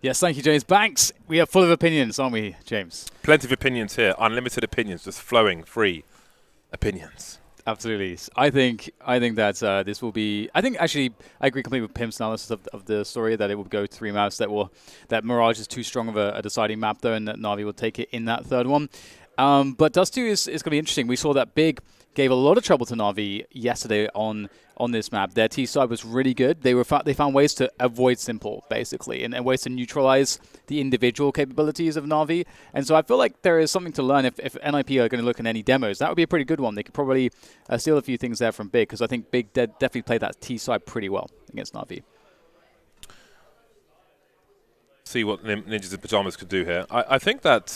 Yes, thank you, James Banks. We are full of opinions, aren't we, James? Plenty of opinions here. Unlimited opinions, just flowing, free opinions. Absolutely. I think that this will be. I think actually I agree completely with Pim's analysis of the story that it will go 3 maps. That Mirage is too strong of a deciding map though, and that Na'Vi will take it in that third one. But Dust2 is going to be interesting. We saw that Big gave a lot of trouble to Na'Vi yesterday on this map. Their T side was really good. They found ways to avoid Simple, basically, and ways to neutralize the individual capabilities of Na'Vi. And so I feel like there is something to learn if NiP are going to look at any demos. That would be a pretty good one. They could probably steal a few things there from Big, because I think Big definitely played that T side pretty well against Na'Vi. See what Ninjas in Pyjamas could do here. I think that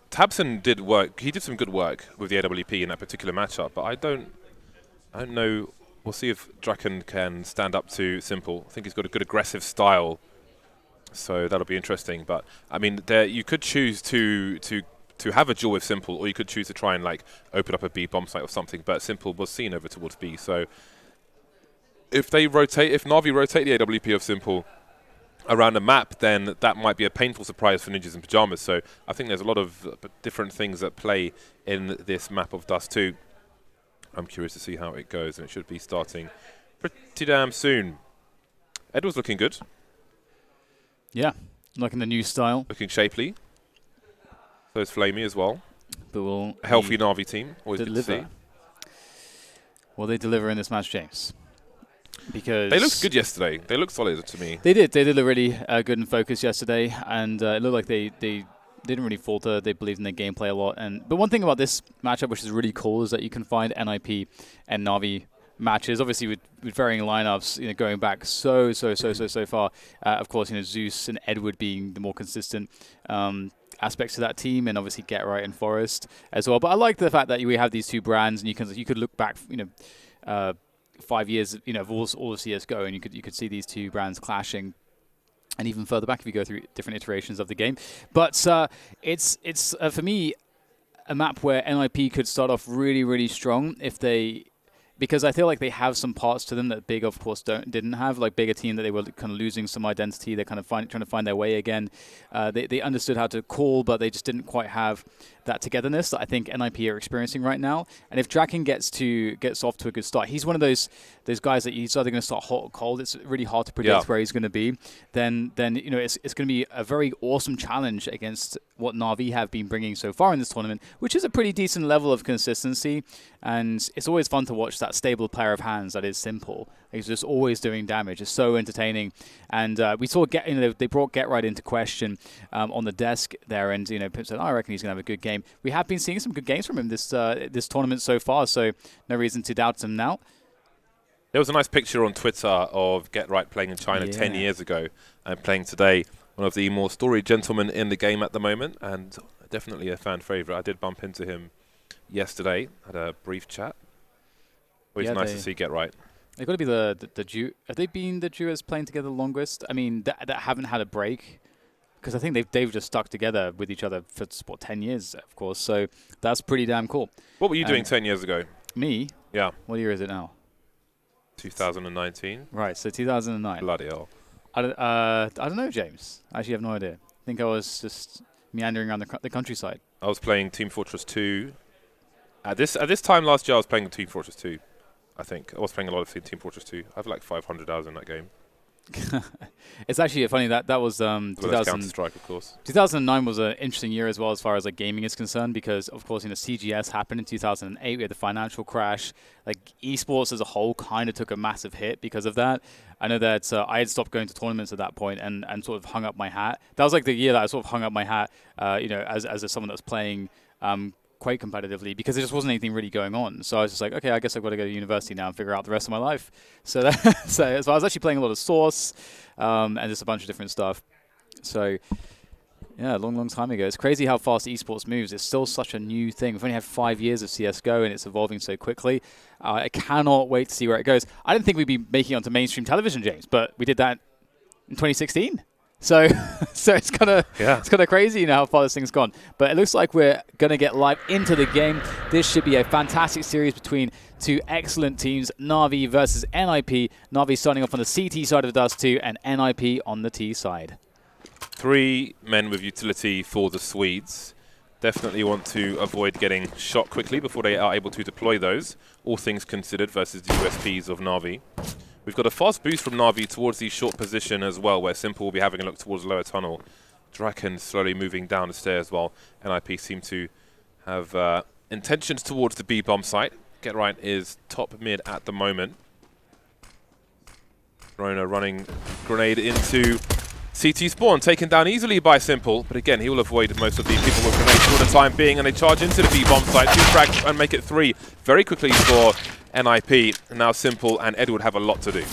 Tabson did work. He did some good work with the AWP in that particular matchup, but I don't know. We'll see if Draken can stand up to Simple. I think he's got a good aggressive style, so that'll be interesting. But I mean, you could choose to have a duel with Simple, or you could choose to try and like open up a B bomb site or something. But Simple was seen over towards B, so if Na'Vi rotate the AWP of Simple around the map, then that might be a painful surprise for Ninjas in Pyjamas. So I think there's a lot of different things at play in this map of Dust2. I'm curious to see how it goes, and it should be starting pretty damn soon. Edward's looking good. Yeah, liking the new style. Looking shapely. So is Flamey as well. But will a healthy Na'Vi team. Always good to see. Will they deliver in this match, James? Because they looked good yesterday. They looked solid to me. They did. They did look really good and focused yesterday, and it looked like they didn't really falter. They believed in their gameplay a lot. But one thing about this matchup, which is really cool, is that you can find NiP and Na'Vi matches, obviously with varying lineups, going back so far. Of course, Zeus and Edward being the more consistent aspects of that team, and obviously Get Right and Forest as well. But I like the fact that we have these two brands, and you could look back, 5 years, of all of CS:GO, and you could see these two brands clashing, and even further back if you go through different iterations of the game. But it's for me a map where NiP could start off really, really strong because I feel like they have some parts to them that Big, of course, didn't have. Like Big, a team that they were kind of losing some identity. They're kind of trying to find their way again. They understood how to call, but they just didn't quite have that togetherness that I think NiP are experiencing right now. And if Draken gets off to a good start, he's one of those guys that he's either going to start hot or cold. It's really hard to predict where he's going to be. Then it's going to be a very awesome challenge against what Na'Vi have been bringing so far in this tournament, which is a pretty decent level of consistency. And it's always fun to watch that stable player of hands that is Simple. He's just always doing damage. It's so entertaining. And we saw they brought Get Right into question on the desk there, and Pip said, I reckon he's going to have a good game. We have been seeing some good games from him this tournament so far, so no reason to doubt him now. There was a nice picture on Twitter of Get Right playing in China 10 years ago and playing today. One of the more storied gentlemen in the game at the moment, and definitely a fan favourite. I did bump into him yesterday, had a brief chat. Always nice to see Get Right. They've got to be the duo. Have they been the duos playing together the longest? I mean, that haven't had a break, because I think they've just stuck together with each other for 10 years, of course. So that's pretty damn cool. What were you doing 10 years ago? Me? Yeah. What year is it now? 2019. Right, so 2009. Bloody hell. I don't know, James. I actually have no idea. I think I was just meandering around the countryside. I was playing Team Fortress 2. At this time last year, I was playing Team Fortress 2. I think I was playing a lot of Team Fortress 2. I have like 500 hours in that game. It's actually funny that was 2000. Counter-Strike, of course. 2009 was an interesting year as well as far as like gaming is concerned, because of course CGS happened in 2008. We had the financial crash. Like esports as a whole kind of took a massive hit because of that. I know that I had stopped going to tournaments at that point and sort of hung up my hat. That was like the year that I sort of hung up my hat, as someone that was playing quite competitively, because there just wasn't anything really going on. So I was just like, okay, I guess I've got to go to university now and figure out the rest of my life. So I was actually playing a lot of Source and just a bunch of different stuff. So yeah, long time ago. It's crazy how fast esports moves. It's still such a new thing. We've only had 5 years of CSGO and it's evolving so quickly. I cannot wait to see where it goes. I didn't think we'd be making it onto mainstream television, James, but we did that in 2016. So, so it's kind of crazy, how far this thing's gone. But it looks like we're gonna get live into the game. This should be a fantastic series between two excellent teams: Na'Vi versus NiP. Na'Vi starting off on the CT side of the Dust2, and NiP on the T side. 3 men with utility for the Swedes. Definitely want to avoid getting shot quickly before they are able to deploy those, all things considered, versus the USPs of Na'Vi. We've got a fast boost from Na'Vi towards the short position as well, where Simple will be having a look towards lower tunnel. Draken slowly moving down the stairs, while NiP seem to have intentions towards the B bomb site. Get Right is top mid at the moment. Rona running grenade into CT spawn, taken down easily by Simple, but again, he will avoid most of the people with grenades for the time being, and they charge into the B bomb site, 2 frags and make it 3 very quickly for NiP. And now Simple and Edward have a lot to do.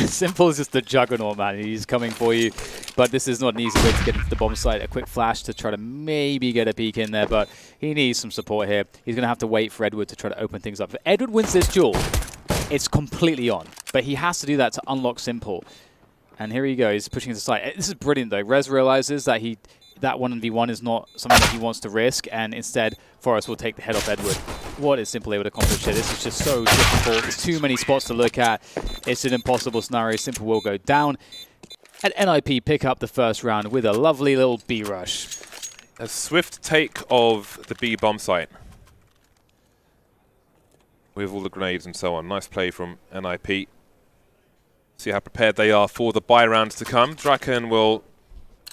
Simple is just the juggernaut, man. He's coming for you, but this is not an easy way to get into the bomb site. A quick flash to try to maybe get a peek in there, but he needs some support here. He's going to have to wait for Edward to try to open things up. If Edward wins this duel, it's completely on, but he has to do that to unlock Simple. And here he goes, pushing into site. This is brilliant, though. Rez realizes that that 1v1 is not something that he wants to risk, and instead, Forrest will take the head off Edward. What is Simple able to accomplish here? This is just so difficult. There's too many spots to look at. It's an impossible scenario. Simple will go down. And NiP pick up the first round with a lovely little B rush. A swift take of the B bomb site with all the grenades and so on. Nice play from NiP. See how prepared they are for the buy rounds to come. Draken will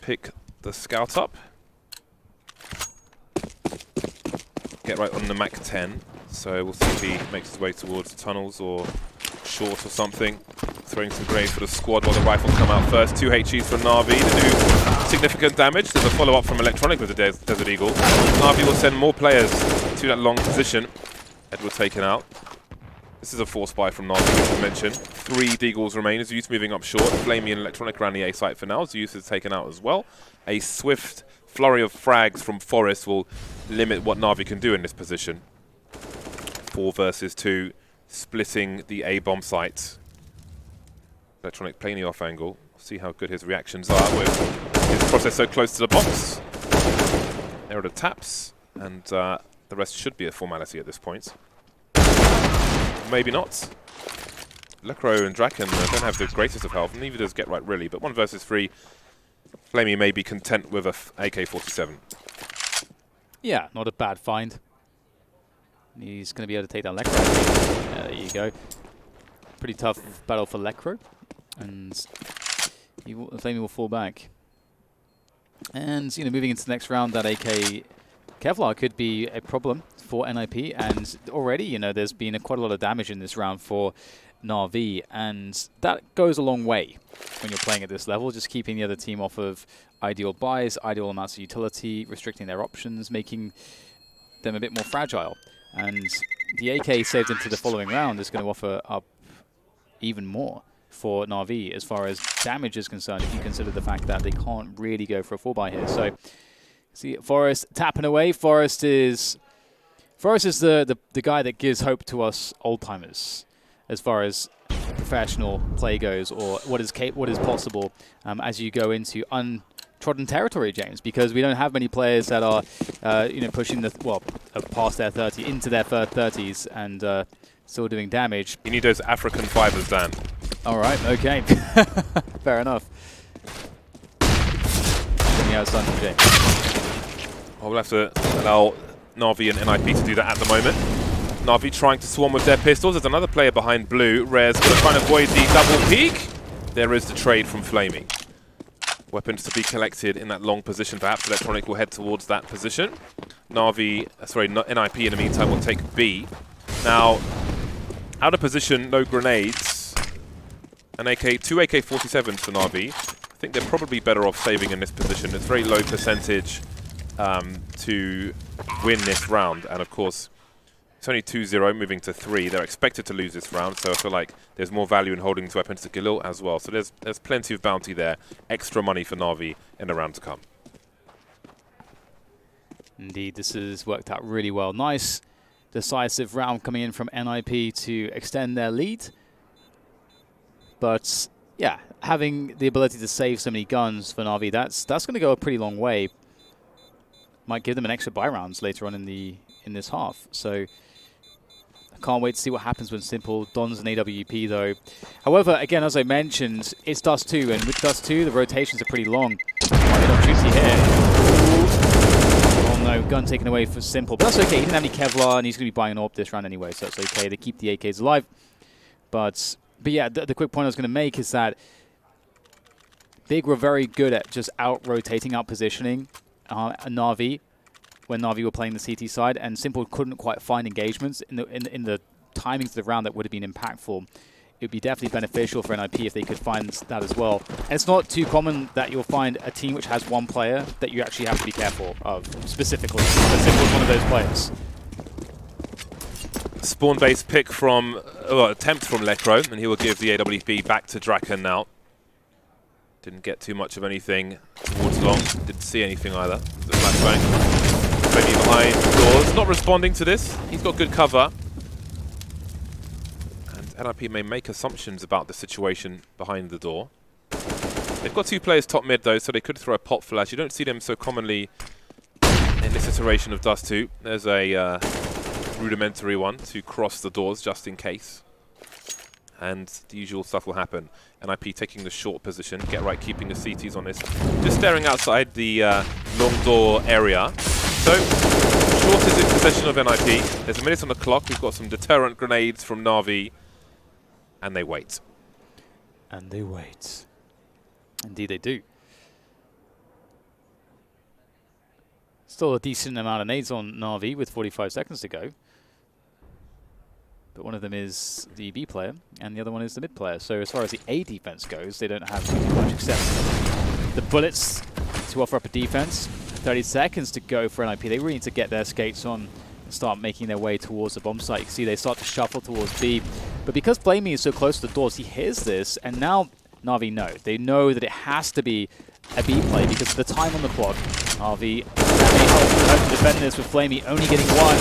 pick the scout up. Get Right on the Mach 10. So we'll see if he makes his way towards the tunnels or short or something. Throwing some grenades for the squad while the rifles come out first. 2 HEs from Na'Vi to do significant damage. There's a follow-up from Electronic with the Desert Eagle. Na'Vi will send more players to that long position. Edward taken out. This is a force buy from Natus, as I mentioned. 3 Deagles remain. Zeus moving up short. Flamey and Electronic around the A site for now. Zeus is taken out as well. A swift flurry of frags from Forest will limit what Na'Vi can do in this position. 4 versus 2, splitting the A bomb site. Electronic playing the off angle. See how good his reactions are with his process so close to the box. There are the taps, and the rest should be a formality at this point. Maybe not. Lecro and Draken don't have the greatest of health, neither does Get Right really, but 1 versus 3, Flamey may be content with a AK-47. Yeah, not a bad find. He's going to be able to take down Lecro. There you go. Pretty tough battle for Lecro, and Flamey will fall back. And moving into the next round, that AK Kevlar could be a problem for NiP, and already, there's been quite a lot of damage in this round for Na'Vi, and that goes a long way when you're playing at this level, just keeping the other team off of ideal buys, ideal amounts of utility, restricting their options, making them a bit more fragile. And the AK saved into the following round is going to offer up even more for Na'Vi as far as damage is concerned, if you consider the fact that they can't really go for a 4-buy here. So, see Forrest tapping away. Forrest is the guy that gives hope to us old-timers as far as professional play goes, or what is possible as you go into untrodden territory, James, because we don't have many players that are pushing past their 30 into their 30s and still doing damage. You need those African fibers, Dan. All right, okay. Fair enough. James. Well, we'll have to allow Na'Vi and NiP to do that at the moment. Na'Vi trying to swarm with their pistols. There's another player behind blue. Rez going to try and avoid the double peek. There is the trade from Flamey. Weapons to be collected in that long position. Perhaps Electronic will head towards that position. NiP in the meantime will take B. Now, out of position, no grenades. Two AK-47s for Na'Vi. I think they're probably better off saving in this position. It's very low percentage to win this round, and of course it's only 2-0 moving to 3. They're expected to lose this round, so I feel like there's more value in holding these weapons to Galil as well. So there's plenty of bounty there, extra money for Na'Vi in the round to come. Indeed, this has worked out really well. Nice decisive round coming in from NiP to extend their lead. But yeah, having the ability to save so many guns for Na'Vi, that's going to go a pretty long way. Might give them an extra buy rounds later on in this half. So I can't wait to see what happens when Simple dons an AWP though. However, again, as I mentioned, it's Dust2, and with Dust2, the rotations are pretty long. Might be an opportunity here. Oh no, gun taken away for Simple. But that's okay, he didn't have any Kevlar, and he's going to be buying an AWP this round anyway, so that's okay. They keep the AKs alive. But yeah, the quick point I was going to make is that Big were very good at just out-rotating, out-positioning Na'Vi when Na'Vi were playing the CT side, and Simple couldn't quite find engagements in the timings of the round that would have been impactful. It would be definitely beneficial for NiP if they could find that as well. And it's not too common that you'll find a team which has one player that you actually have to be careful of, specifically. But Simple is one of those players. Spawn-based pick from, attempt from Lecro, and he will give the AWP back to Draken now. Didn't get too much of anything towards long. Didn't see anything either. The flashbang. Maybe behind doors. Not responding to this. He's got good cover. And NiP may make assumptions about the situation behind the door. They've got two players top mid though, so they could throw a pop flash. You don't see them so commonly in this iteration of Dust2. There's a rudimentary one to cross the doors just in case. And the usual stuff will happen. NiP taking the short position, get right, keeping the CTs on this. Just staring outside the long door area. So, short is in possession of NiP. There's a minute on the clock. We've got some deterrent grenades from Na'Vi. And they wait. And they wait. Indeed they do. Still a decent amount of nades on Na'Vi with 45 seconds to go. But one of them is the B player, and the other one is the mid player. So as far as the A defense goes, they don't have too much except the bullets to offer up a defense. 30 seconds to go for NiP. They really need to get their skates on and start making their way towards the bomb site. You can see they start to shuffle towards B. But because Flamey is so close to the doors, he hears this, and now Na'Vi know. They know that it has to be a B play because of the time on the clock. Na'Vi may help to defend this with Flamey only getting one.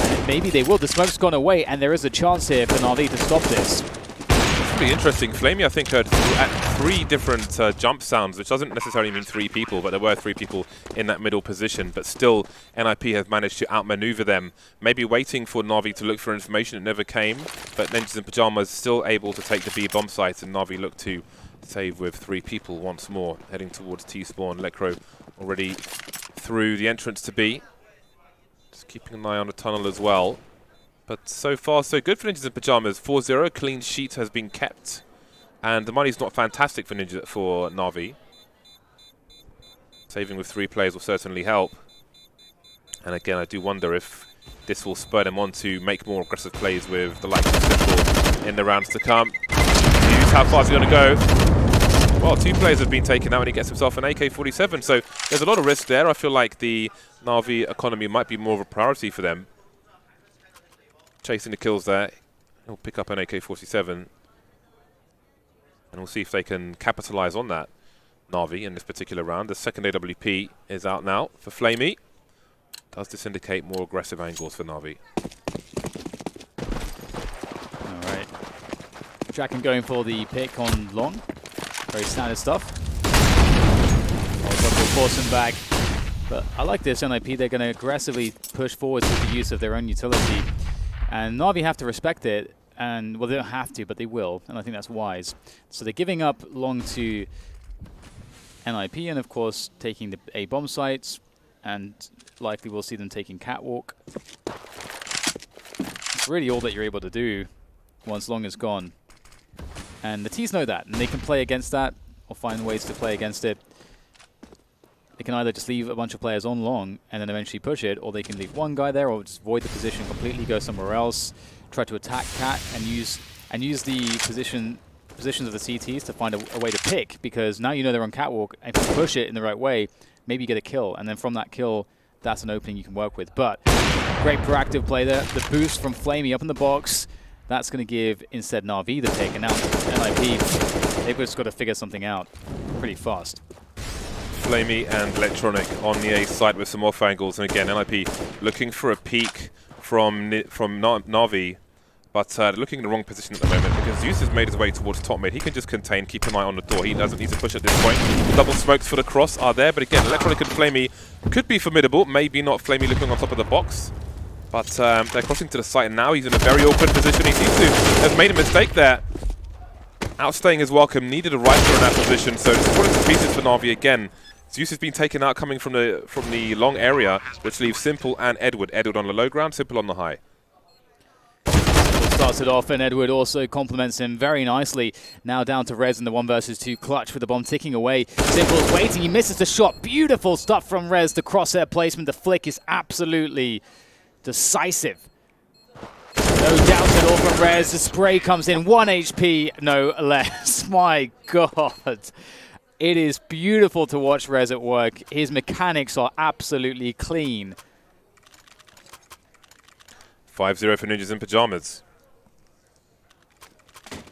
And maybe they will. The smoke's gone away, and there is a chance here for Na'Vi to stop this. It's pretty interesting. Flamey, I think, heard at 3 different jump sounds, which doesn't necessarily mean 3 people, but there were 3 people in that middle position. But still, NiP has managed to outmaneuver them. Maybe waiting for Na'Vi to look for information. It never came. But Ninjas in Pyjamas still able to take the B bomb site, and Na'Vi look to save with 3 people once more, heading towards T-spawn. Lecro already through the entrance to B. Just keeping an eye on the tunnel as well. But so far, so good for Ninjas in Pyjamas. 4-0, clean sheet has been kept. And the money's not fantastic for Na'Vi. Saving with 3 players will certainly help. And again, I do wonder if this will spur them on to make more aggressive plays with the likes of Simple in the rounds to come. Use how far is he going to go? Well, 2 players have been taken out and he gets himself an AK-47. So there's a lot of risk there. I feel like the Na'Vi economy might be more of a priority for them. Chasing the kills there. He'll pick up an AK-47. And we'll see if they can capitalize on that, Na'Vi, in this particular round. The second AWP is out now for Flamey. Does this indicate more aggressive angles for Na'Vi? All right. Draken going for the pick on long. Very standard stuff. Will force him back. But I like this NiP. They're going to aggressively push forwards with the use of their own utility. And Na'Vi have to respect it. And, well, they don't have to, but they will. And I think that's wise. So they're giving up long to NiP and, of course, taking the A bomb sites. And likely we'll see them taking Catwalk. It's really all that you're able to do once long is gone. And the T's know that, and they can play against that or find ways to play against it. They can either just leave a bunch of players on long and then eventually push it, or they can leave one guy there or just void the position completely, go somewhere else, try to attack Cat and use the positions of the CTs to find a way to pick, because now you know they're on Catwalk, and if you push it in the right way, maybe you get a kill, and then from that kill, that's an opening you can work with. But great proactive play there. The boost from Flamey up in the box, that's going to give instead Na'Vi the pick, and now NiP, they've just got to figure something out pretty fast. Flamey and Electronic on the A side with some off angles, and again NiP looking for a peek from Na'Vi, but looking in the wrong position at the moment. because Zeus has made his way towards top mid. He can just contain, keep an eye on the door. He doesn't need to push at this point. Double smokes for the cross are there, but again, Electronic and Flamey could be formidable. Maybe not Flamey looking on top of the box. But they're crossing to the site now. He's in a very open position. He seems to have made a mistake there. Outstaying his welcome, needed a rifle in that position, so it's falling to pieces for Na'Vi again. Zeus has been taken out coming from the long area, which leaves Simple and Edward. Edward on the low ground, Simple on the high. Starts it off, and Edward also complements him very nicely. Now down to Rez in the 1 versus 2 clutch with the bomb ticking away. Simple's waiting, he misses the shot. Beautiful stuff from Rez. The crosshair placement, the flick is absolutely decisive. No doubt at all from Rez. The spray comes in, 1 HP, no less. My God. It is beautiful to watch Rez at work. His mechanics are absolutely clean. 5-0 for Ninjas in Pyjamas.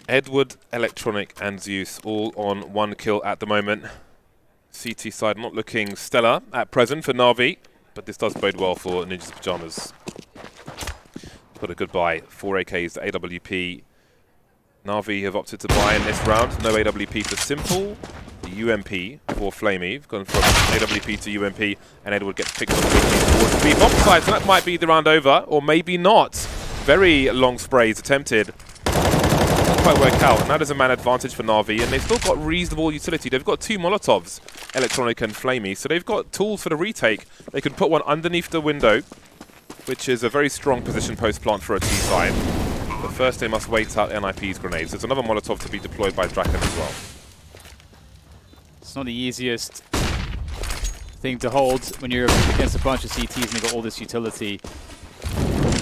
Edward, Electronic, and Zeus all on 1 kill at the moment. CT side not looking stellar at present for Na'Vi, but this does bode well for Ninjas in Pyjamas. Put a good buy. 4 AKs to AWP. Na'Vi have opted to buy in this round. No AWP for Simple. The UMP for Flamey. Gone from AWP to UMP, and Edward gets picked up towards the bomb side, so that might be the round over, or maybe not. Very long sprays attempted. Not quite work out. Now there's a man advantage for Na'Vi, and they've still got reasonable utility. They've got 2 Molotovs, Electronic and Flamey, so they've got tools for the retake. They can put one underneath the window, which is a very strong position post plant for a T-side. But first they must wait out NiP's grenades. There's another Molotov to be deployed by Draken as well. It's not the easiest thing to hold when you're against a bunch of CTs and they've got all this utility.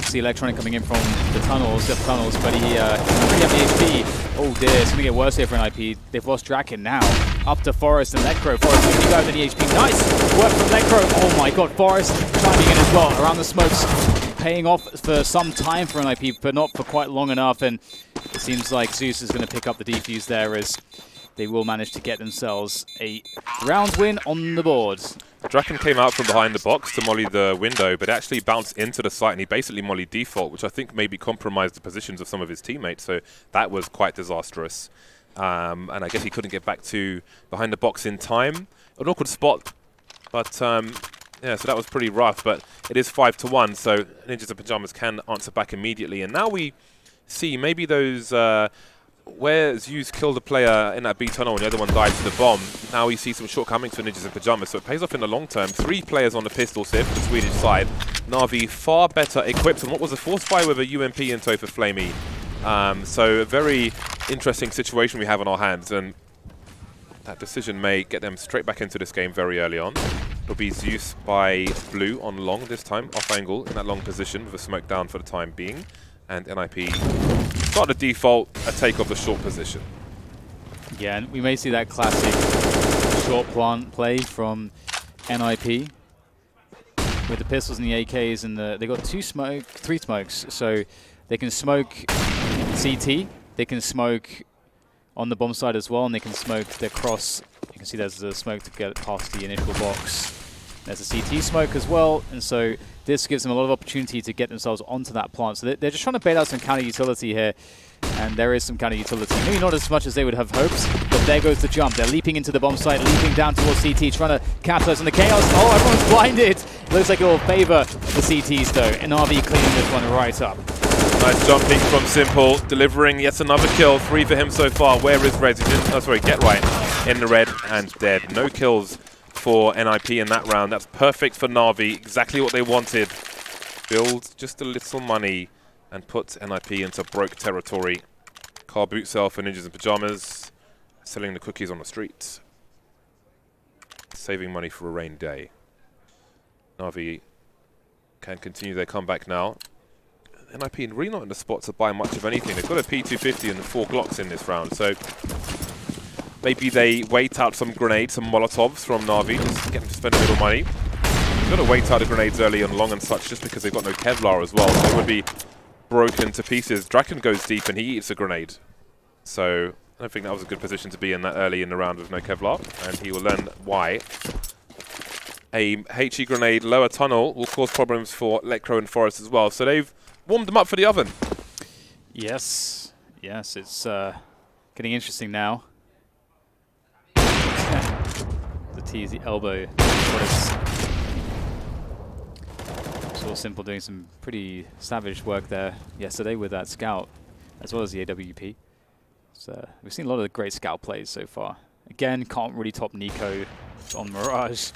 See Electronic coming in from the tunnels, depth tunnels, but he doesn't have the HP. Oh dear, it's going to get worse here for NiP. They've lost Draken now. Up to Forest and Lecro. Forest 55 in the HP. Nice work from Lecro. Oh my God, Forest chiming in as well. Around the smokes, paying off for some time for NiP, but not for quite long enough. And it seems like Zeus is going to pick up the defuse there as they will manage to get themselves a round win on the board. Draken came out from behind the box to molly the window, but actually bounced into the site, and he basically mollied default, which I think maybe compromised the positions of some of his teammates. So that was quite disastrous. And I guess he couldn't get back to behind the box in time. An awkward spot, but yeah, so that was pretty rough. But it is 5-1, so Ninjas in Pyjamas can answer back immediately. And now we see maybe those where Zeus killed a player in that B tunnel and the other one died to the bomb. Now we see some shortcomings for Ninjas in Pyjamas, so it pays off in the long term. 3 players on the pistols here for the Swedish side. Na'Vi far better equipped on what was a force fire with a UMP in tow for Flamey. So a very interesting situation we have on our hands, and that decision may get them straight back into this game very early on. It'll be Zeus by blue on long this time, off angle in that long position with a smoke down for the time being. And NiP start the default, a take of the short position. Yeah, and we may see that classic short plant play from NiP with the pistols and the AKs, and they got 3 smokes, so they can smoke CT, they can smoke on the bomb side as well, and they can smoke their cross. You can see there's a smoke to get past the initial box. There's a CT smoke as well, and so this gives them a lot of opportunity to get themselves onto that plant. So they're just trying to bait out some counter utility here, and there is some counter utility. Maybe not as much as they would have hoped, but there goes the jump. They're leaping into the bomb site, leaping down towards CT, trying to capitalize on the chaos. Oh, everyone's blinded. It looks like it will favor the CTs though, and RV cleaning this one right up. Nice jumping from Simple, delivering yet another kill. 3 for him so far. Where is Rez? He didn't, oh, sorry, Get Right in the red and dead. No kills for NiP in that round. That's perfect for Na'Vi. Exactly what they wanted. Build just a little money and put NiP into broke territory. Car boot sale for Ninjas in Pyjamas. Selling the cookies on the street. Saving money for a rain day. Na'Vi can continue their comeback now. NiP really not in the spot to buy much of anything. They've got a P250 and 4 Glocks in this round, so maybe they wait out some grenades, some Molotovs from Na'Vi, just get them to spend a little money. They've got to wait out the grenades early and long and such, just because they've got no Kevlar as well, so they would be broken to pieces. Draken goes deep and he eats a grenade, so I don't think that was a good position to be in that early in the round with no Kevlar, and he will learn why. A HE grenade lower tunnel will cause problems for Lecro and Forest as well, so they've warmed them up for the oven. Yes. Yes, it's getting interesting now. The T is the elbow. Saw Simple doing some pretty savage work there yesterday with that scout, as well as the AWP. So we've seen a lot of great scout plays so far. Again, can't really top Nico on Mirage.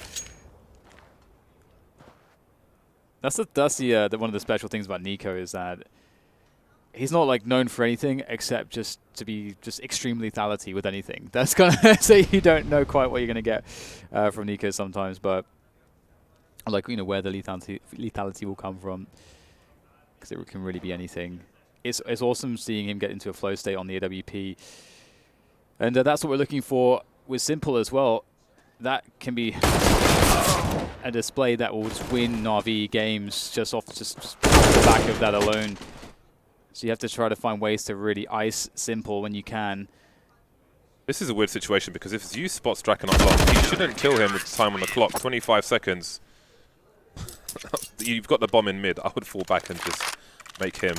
That's one of the special things about Nico is that he's not like known for anything except just to be just extreme lethality with anything. That's kind of so you don't know quite what you're gonna get from Nico sometimes, but like where the lethality will come from, because it can really be anything. It's awesome seeing him get into a flow state on the AWP, and that's what we're looking for with Simple as well. That can be a display that will just win Na'Vi games just off the back of that alone. So you have to try to find ways to really ice Simple when you can. This is a weird situation because if Zeus spots Draken on block, you shouldn't kill him with the time on the clock. 25 seconds. You've got the bomb in mid. I would fall back and just make him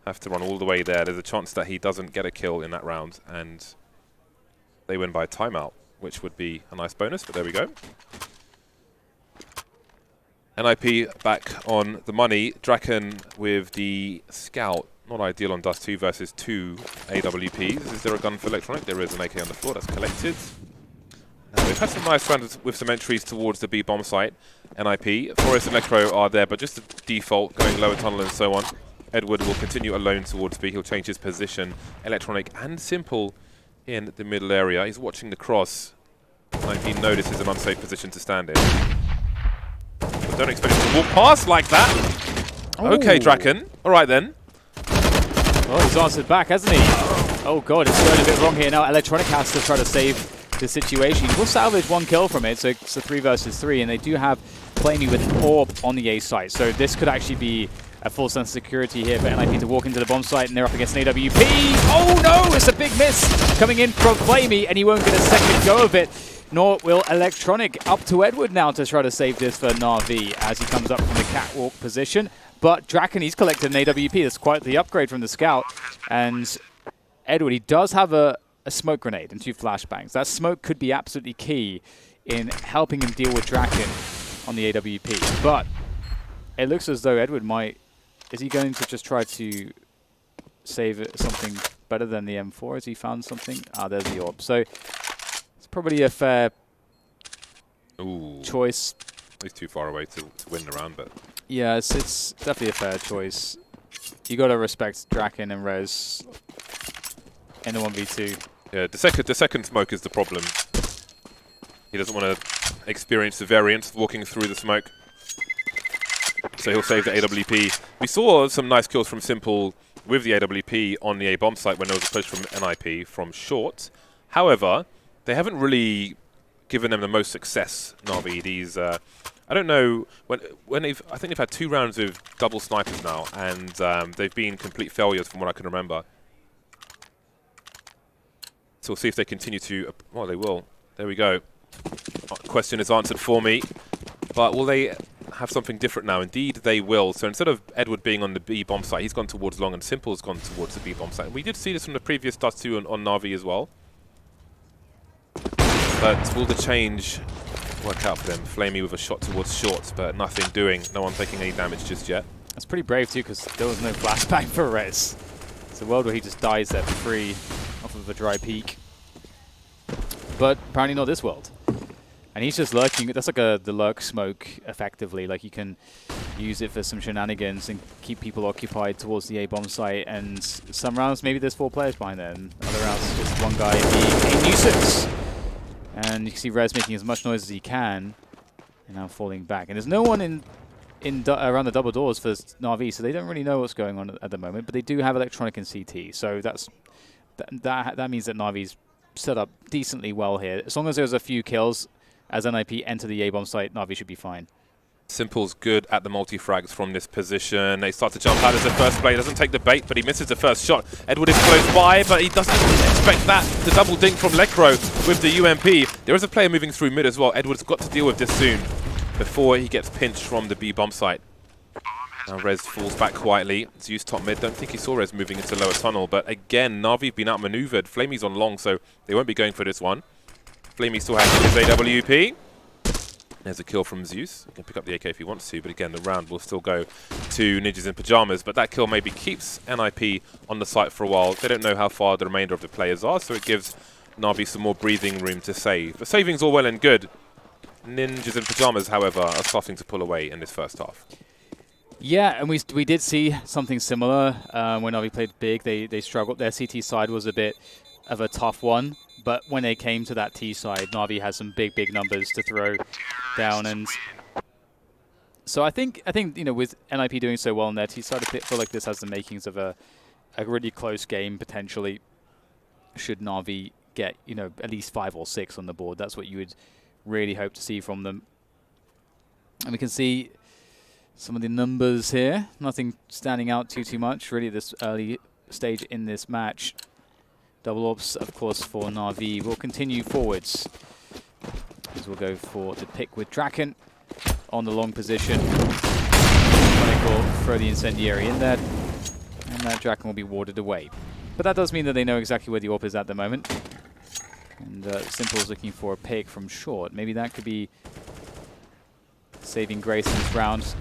have to run all the way there. There's a chance that he doesn't get a kill in that round, and they win by timeout, which would be a nice bonus, but there we go. NiP back on the money. Draken with the scout. Not ideal on Dust2 versus 2 AWPs. Is there a gun for Electronic? There is an AK on the floor. That's collected. We've had some nice rounds with some entries towards the B bomb site. NiP, Forest and Electro are there, but just the default, going lower tunnel and so on. Edward will continue alone towards B. He'll change his position. Electronic and Simple in the middle area. He's watching the cross. NiP notices an unsafe position to stand in. But don't expect him to walk past like that. Ooh. Okay, Draken. All right then. Oh, he's answered back, hasn't he? Oh god, it's going a bit wrong here now. Electronic has to try to save the situation. We'll salvage one kill from it, so it's a 3 versus 3, and they do have Flamey with an orb on the A site, so this could actually be a full sense of security here for NiP to walk into the bomb site, and they're up against an AWP. Oh no, it's a big miss coming in from Flamey, and he won't get a second go of it, nor will Electronic. Up to Edward now to try to save this for Na'Vi as he comes up from the catwalk position. But Draken, he's collected an AWP. That's quite the upgrade from the scout. And Edward, he does have a smoke grenade and 2 flashbangs. That smoke could be absolutely key in helping him deal with Draken on the AWP. But it looks as though Edward might... Is he going to just try to save something better than the M4? Has he found something? Ah, there's the orb. So it's probably a fair choice. He's too far away to win the round, but... Yeah, it's definitely a fair choice. You got to respect Draken and Rez in the 1v2. Yeah, the second smoke is the problem. He doesn't want to experience the variance walking through the smoke. So he'll save the AWP. We saw some nice kills from Simple with the AWP on the A bomb site when there was a push from NiP from short. However, they haven't really given them the most success, Na'Vi. These, I don't know, I think they've had 2 rounds with double snipers now, and they've been complete failures from what I can remember. So we'll see if they continue to... Well, they will. There we go. Question is answered for me. But will they have something different now? Indeed, they will. So instead of Edward being on the B bomb site, he's gone towards long, and Simple's gone towards the B bomb site. And we did see this from the previous Dust2 on Na'Vi as well. But will the change work out for them? Flamey with a shot towards short, but nothing doing. No one taking any damage just yet. That's pretty brave too, because there was no flashbang for Rez. It's a world where he just dies there for free off of a dry peak. But apparently not this world. And he's just lurking. That's like the lurk smoke, effectively. Like you can use it for some shenanigans and keep people occupied towards the A bomb site. And some rounds, maybe there's 4 players behind there, and other rounds, it's just one guy being a nuisance. And you can see Rez making as much noise as he can, and now falling back. And there's no one around the double doors for Na'Vi, so they don't really know what's going on at the moment. But they do have Electronic and CT, so that means that Na'Vi's set up decently well here. As long as there's a few kills as NiP enter the A bomb site, Na'Vi should be fine. Simple's good at the multi-frags from this position. They start to jump out as the first play. Doesn't take the bait, but he misses the first shot. Edward is close by, but he doesn't expect that. The double dink from Lecro with the UMP. There is a player moving through mid as well. Edward's got to deal with this soon before he gets pinched from the B bomb site. Now Rez falls back quietly. Zeus top mid. Don't think he saw Rez moving into lower tunnel. But again, Na'Vi been outmaneuvered. Flamey's on long, so they won't be going for this one. Flamey still has his AWP. There's a kill from Zeus. He can pick up the AK if he wants to, but again, the round will still go to Ninjas in Pyjamas. But that kill maybe keeps NiP on the site for a while. They don't know how far the remainder of the players are, so it gives Na'Vi some more breathing room to save. But saving's all well and good. Ninjas in Pyjamas, however, are starting to pull away in this first half. Yeah, and we did see something similar when Na'Vi played big. They struggled. Their CT side was a bit of a tough one, but when they came to that T side, Na'Vi has some big numbers to throw down, and so I think you know, with NiP doing so well on their T side, I feel like this has the makings of a really close game potentially. Should Na'Vi get, you know, at least 5 or 6 on the board, that's what you would really hope to see from them. And we can see some of the numbers here. Nothing standing out too much really this early stage in this match. Double ops, of course, for Na'Vi will continue forwards. As we'll go for the pick with Draken on the long position. Will throw the incendiary in there, and that Draken will be warded away. But that does mean that they know exactly where the AWP is at the moment. And Simple's looking for a pick from short. Maybe that could be saving grace in this round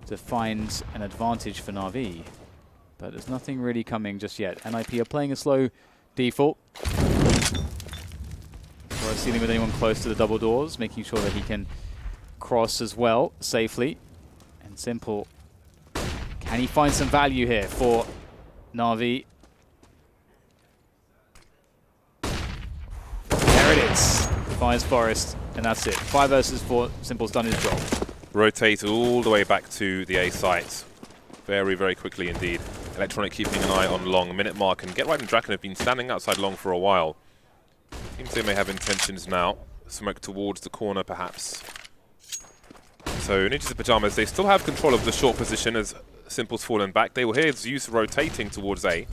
to find an advantage for Na'Vi. But there's nothing really coming just yet. NiP are playing a slow default. Or dealing with anyone close to the double doors, making sure that he can cross as well safely. And Simple, can he find some value here for Na'Vi? There it is. Fires Forest, and that's it. 5 versus 4. Simple's done his job. Rotate all the way back to the A site. Very quickly indeed. Electronic keeping an eye on long. Minute mark, and Get Right and Draken have been standing outside long for a while. Seems they may have intentions now. Smoke towards the corner, perhaps. So Ninjas in Pyjamas, they still have control of the short position as Simple's fallen back. They will hear Zeus rotating towards A.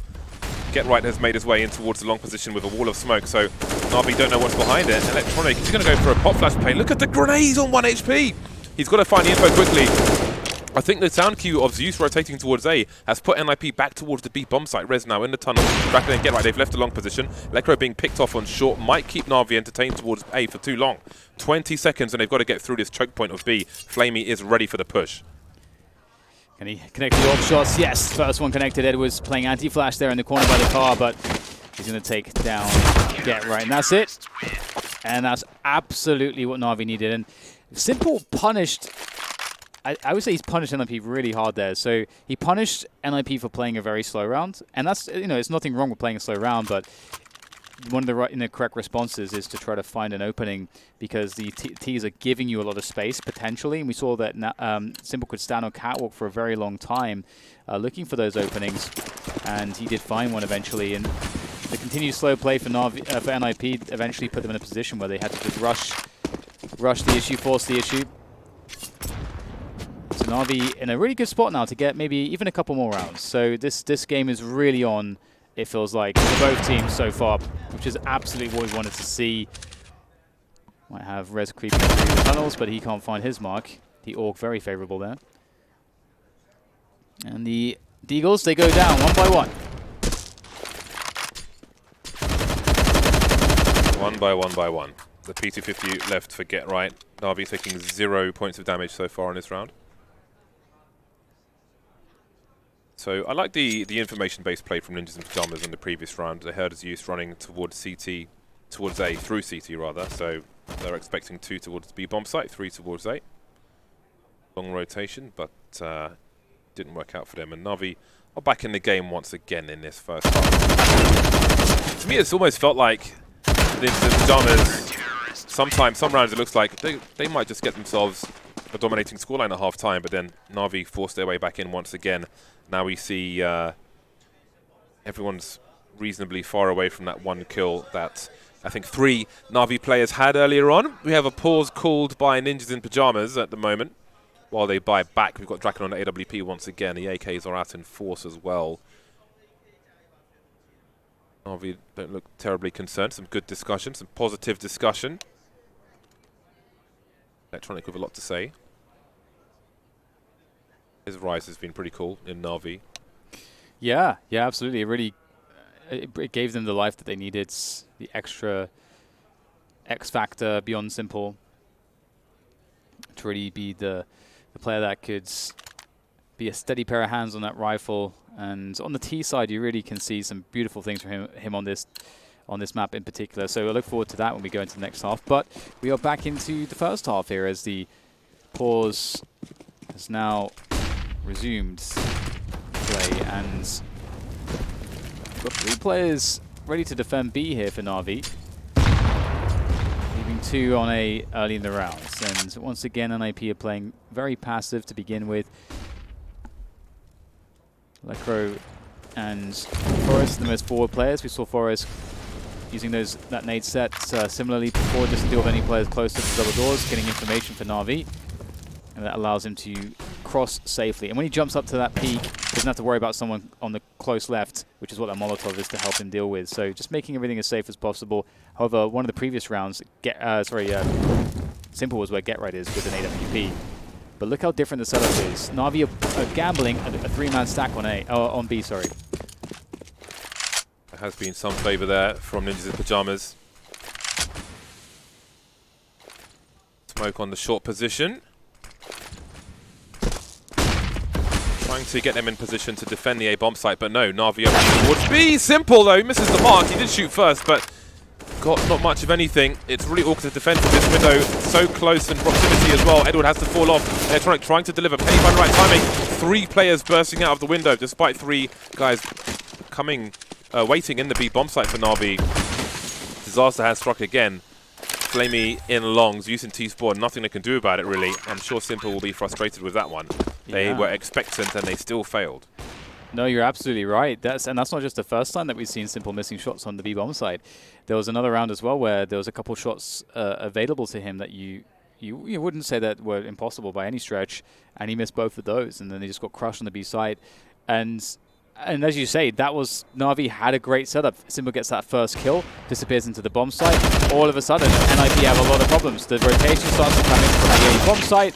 Get Right has made his way in towards the long position with a wall of smoke, so Na'Vi don't know what's behind it. Electronic, he's going to go for a pop flash play. Look at the grenades on 1 HP! He's got to find the info quickly. I think the sound cue of Zeus rotating towards A has put NiP back towards the B bomb site. Rez now in the tunnel. Draken and Get Right, they've left a long position. Electro being picked off on short might keep Na'Vi entertained towards A for too long. 20 seconds and they've got to get through this choke point of B. Flamey is ready for the push. Can he connect the AWP shots? Yes, first one connected. Edwards playing anti-flash there in the corner by the car, but he's going to take down Get Right, and that's it. And that's absolutely what Na'Vi needed. And Simple punished, I would say he's punished NiP really hard there. So he punished NiP for playing a very slow round, and that's, you know, it's nothing wrong with playing a slow round, but one of the correct responses is to try to find an opening, because the Ts are giving you a lot of space potentially, and we saw that Simple could stand on catwalk for a very long time looking for those openings, and he did find one eventually. And the continued slow play for NiP eventually put them in a position where they had to just rush the issue, force the issue. So Na'Vi in a really good spot now to get maybe even a couple more rounds. So this game is really on, it feels like, for both teams so far, which is absolutely what we wanted to see. Might have Rez creeping through the tunnels, but he can't find his mark. The AUG very favorable there. And the Deagles, they go down one by one. One by one. The P250 left for Get Right. Na'Vi taking 0 points of damage so far in this round. So I like the information-based play from Ninjas in Pyjamas in the previous round. They heard Zeus running towards CT, towards A, through CT rather. So they're expecting 2 towards B bomb site, 3 towards A. Long rotation, but didn't work out for them. And Na'Vi are back in the game once again in this first half. To me, it's almost felt like Ninjas in Pyjamas, sometimes, some rounds it looks like they might just get themselves a dominating scoreline at half-time, but then Na'Vi forced their way back in once again. Now we see everyone's reasonably far away from that one kill that I think 3 Na'Vi players had earlier on. We have a pause called by Ninjas in Pyjamas at the moment while they buy back. We've got Draken on AWP once again. The AKs are out in force as well. Na'Vi don't look terribly concerned. Some good discussion, some positive discussion. Electronic with a lot to say. His rise has been pretty cool in Na'Vi. Yeah, absolutely. It really it gave them the life that they needed, the extra X factor beyond Simple to really be the player that could be a steady pair of hands on that rifle. And on the T side, you really can see some beautiful things from him on this map in particular. So I look forward to that when we go into the next half. But we are back into the first half here as the pause has now resumed play, and we've got 3 players ready to defend B here for Na'Vi, leaving 2 on A early in the rounds. And once again, NiP are playing very passive to begin with. Lecro and Forrest, the most forward players. We saw Forrest using that nade set similarly before, just to deal with any players close to the double doors, getting information for Na'Vi, and that allows him to cross safely. And when he jumps up to that peak, he doesn't have to worry about someone on the close left, which is what that Molotov is to help him deal with. So just making everything as safe as possible. However, one of the previous rounds, Simple was where Get Right is with an AWP. But look how different the setup is. Na'Vi are gambling a 3-man stack on B, sorry. There has been some favour there from Ninjas in Pyjamas. Smoke on the short position. Trying to get them in position to defend the A bomb site, but no, Na'Vi up towards B. Simple though, misses the mark. He did shoot first, but got not much of anything. It's really awkward to defend from this window. So close in proximity as well. Edward has to fall off. Electronic trying to deliver. Penny by the right timing. 3 players bursting out of the window, despite 3 guys coming, waiting in the B bomb site for Na'Vi. Disaster has struck again. Flamey in longs, using T-Spawn. Nothing they can do about it, really. I'm sure Simple will be frustrated with that one. They were expectant and they still failed. No, you're absolutely right. That's not just the first time that we've seen Simple missing shots on the B-bomb side. There was another round as well where there was a couple shots available to him that you wouldn't say that were impossible by any stretch, and he missed both of those, and then they just got crushed on the B side. And as you say, that was Na'Vi had a great setup. Simple gets that first kill, disappears into the bomb site. All of a sudden, NiP have a lot of problems. The rotation starts to come in from the A bomb site.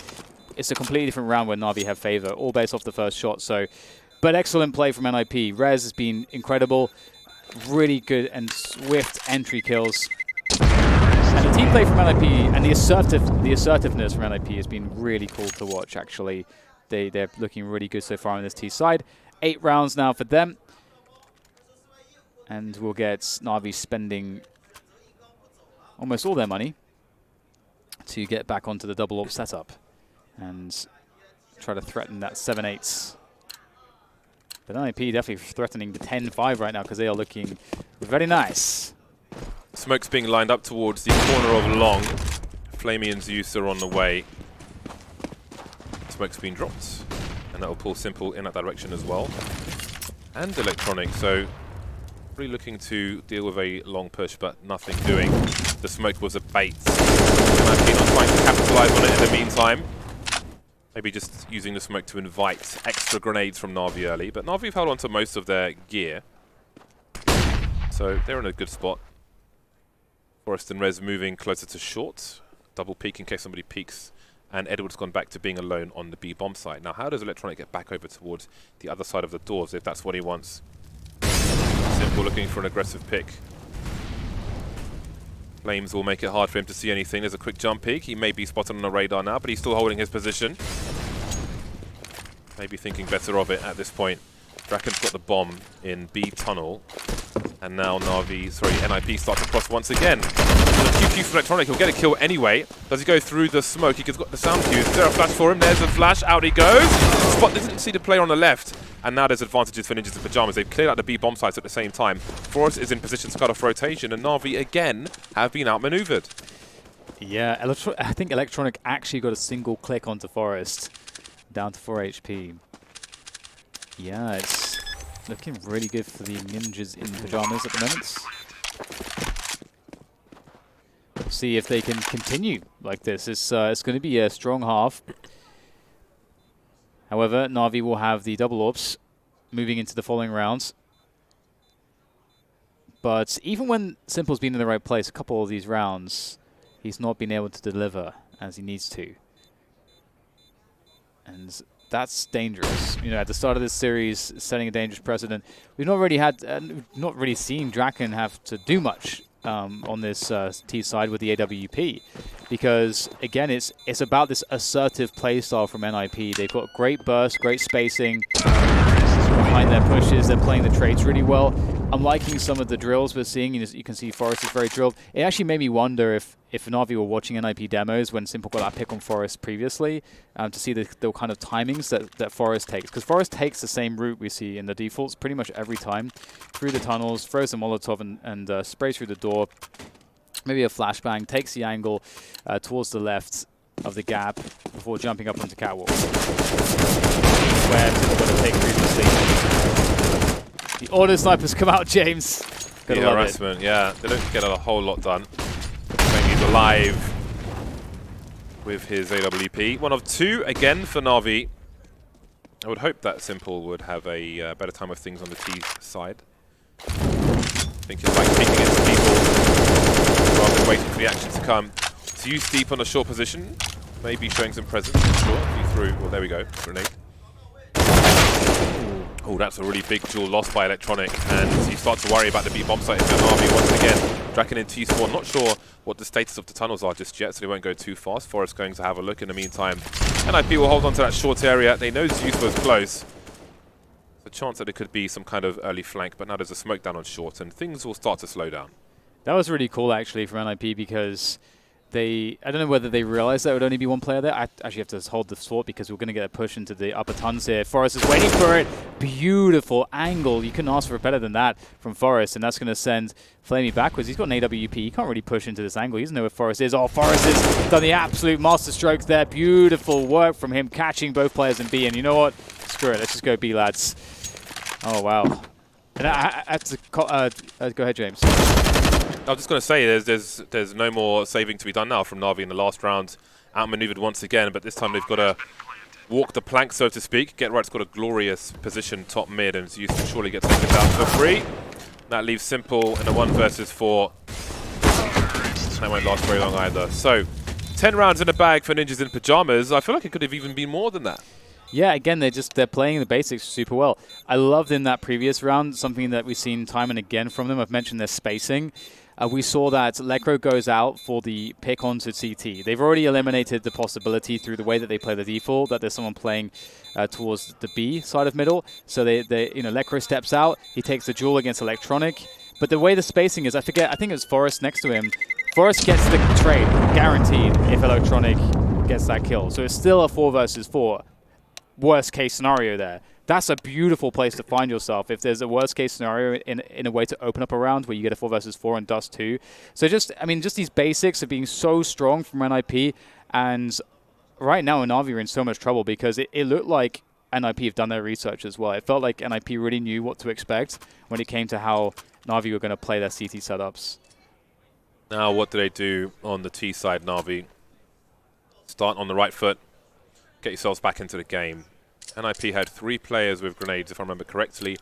It's a completely different round where Na'Vi have favor, all based off the first shot. But excellent play from NiP. Rez has been incredible. Really good and swift entry kills. And the team play from NiP and the assertiveness from NiP has been really cool to watch, actually. They're looking really good so far on this T side. 8 rounds now for them. And we'll get Na'Vi spending almost all their money to get back onto the double AWP setup and try to threaten that 7-8. But NiP definitely threatening the 10-5 right now because they are looking very nice. Smoke's being lined up towards the corner of long. Flamey and Zeus are on the way. Smoke's been dropped, and that will pull Simple in that direction as well. And Electronic, so really looking to deal with a long push, but nothing doing. The smoke was a bait. NiP not trying to capitalize on it in the meantime. Maybe just using the smoke to invite extra grenades from Na'Vi early, but Na'Vi have held on to most of their gear. So they're in a good spot. Forrest and Rez moving closer to short. Double peek in case somebody peeks. And Edward's gone back to being alone on the B bomb site. Now, how does Electronic get back over towards the other side of the doors if that's what he wants? Simple looking for an aggressive pick. Flames will make it hard for him to see anything. There's a quick jump peek. He may be spotted on the radar now, but he's still holding his position. Maybe thinking better of it at this point. Draken's got the bomb in B tunnel. And now NiP start to cross once again. The QQ for Electronic, he'll get a kill anyway. Does he go through the smoke? He's got the sound cues. Is there a flash for him? There's a flash. Out he goes. Spot didn't see the player on the left. And now there's advantages for Ninjas in Pyjamas. They've cleared out the B bomb sites at the same time. Forrest is in position to cut off rotation, and Na'Vi again have been outmaneuvered. Yeah, I think Electronic actually got a single click onto Forrest, down to 4 HP. Yeah, it's looking really good for the Ninjas in Pyjamas at the moment. We'll see if they can continue like this. It's going to be a strong half. However, Na'Vi will have the double AWPs moving into the following rounds. But even when Simple's been in the right place a couple of these rounds, he's not been able to deliver as he needs to. And that's dangerous. You know, at the start of this series, setting a dangerous precedent. We've not really had, not really seen Draken have to do much on this T side with the AWP, because again, it's about this assertive playstyle from NiP. They've got great burst, great spacing behind their pushes. They're playing the trades really well. I'm liking some of the drills we're seeing. You can see Forest is very drilled. It actually made me wonder if Na'Vi were watching NiP demos when Simple got that pick on Forest previously, to see the kind of timings that Forest takes. Because Forest takes the same route we see in the defaults pretty much every time. Through the tunnels, throws a Molotov and sprays through the door. Maybe a flashbang, takes the angle towards the left of the gap before jumping up onto catwalk. Where Simple got a take previously. The auto snipers come out, James. The harassment, yeah. They don't get a whole lot done. He's alive with his AWP. 1 of 2 again for Na'Vi. I would hope that Simple would have a better time of things on the T side. I think it's like taking it to people rather than waiting for the action to come. To use Deep on a short position, maybe showing some presence. Sure, he threw. Well, there we go. Grenade. Oh, that's a really big duel lost by Electronic, and you start to worry about the B bomb site in Na'Vi once again. Draken in T-spawn, not sure what the status of the tunnels are just yet, so they won't go too fast. Forest going to have a look in the meantime. NiP will hold on to that short area. They know Zeus was close. There's a chance that it could be some kind of early flank, but now there's a smoke down on short, and things will start to slow down. That was really cool, actually, from NiP, because I don't know whether they realized there would only be one player there. I actually have to hold the thought because we're going to get a push into the upper tons here. Forest is waiting for it. Beautiful angle. You couldn't ask for better than that from Forest, and that's going to send Flamey backwards. He's got an AWP. He can't really push into this angle. He doesn't know where Forest is. Oh, Forest has done the absolute master strokes there. Beautiful work from him, catching both players in B. And you know what? Screw it. Let's just go B, lads. Oh, wow. And I have to go ahead, James. I was just going to say, there's no more saving to be done now from Na'Vi in the last round. Outmaneuvered once again, but this time they've got to walk the plank, so to speak. Get Right's got a glorious position top mid, and Zeus can surely get taken down for free. That leaves Simple in a 1 versus 4. That won't last very long either. So, 10 rounds in a bag for Ninjas in Pyjamas. I feel like it could have even been more than that. Yeah, again, they're playing the basics super well. I loved in that previous round, something that we've seen time and again from them. I've mentioned their spacing. We saw that Lekro goes out for the pick onto CT. They've already eliminated the possibility through the way that they play the default that there's someone playing towards the B side of middle. So Lekro steps out. He takes the duel against Electronic. But the way the spacing is, I think it's Forest next to him. Forest gets the trade, guaranteed, if Electronic gets that kill. So it's still a 4 versus 4. Worst case scenario there. That's a beautiful place to find yourself if there's a worst case scenario in a way to open up a round where you get a 4 versus 4 and Dust2. So just these basics of being so strong from NiP, and right now Na'Vi are in so much trouble because it looked like NiP have done their research as well. It felt like NiP really knew what to expect when it came to how Na'Vi were going to play their CT setups. Now what do they do on the T side, Na'Vi? Start on the right foot. Get yourselves back into the game. NiP had 3 players with grenades, if I remember correctly,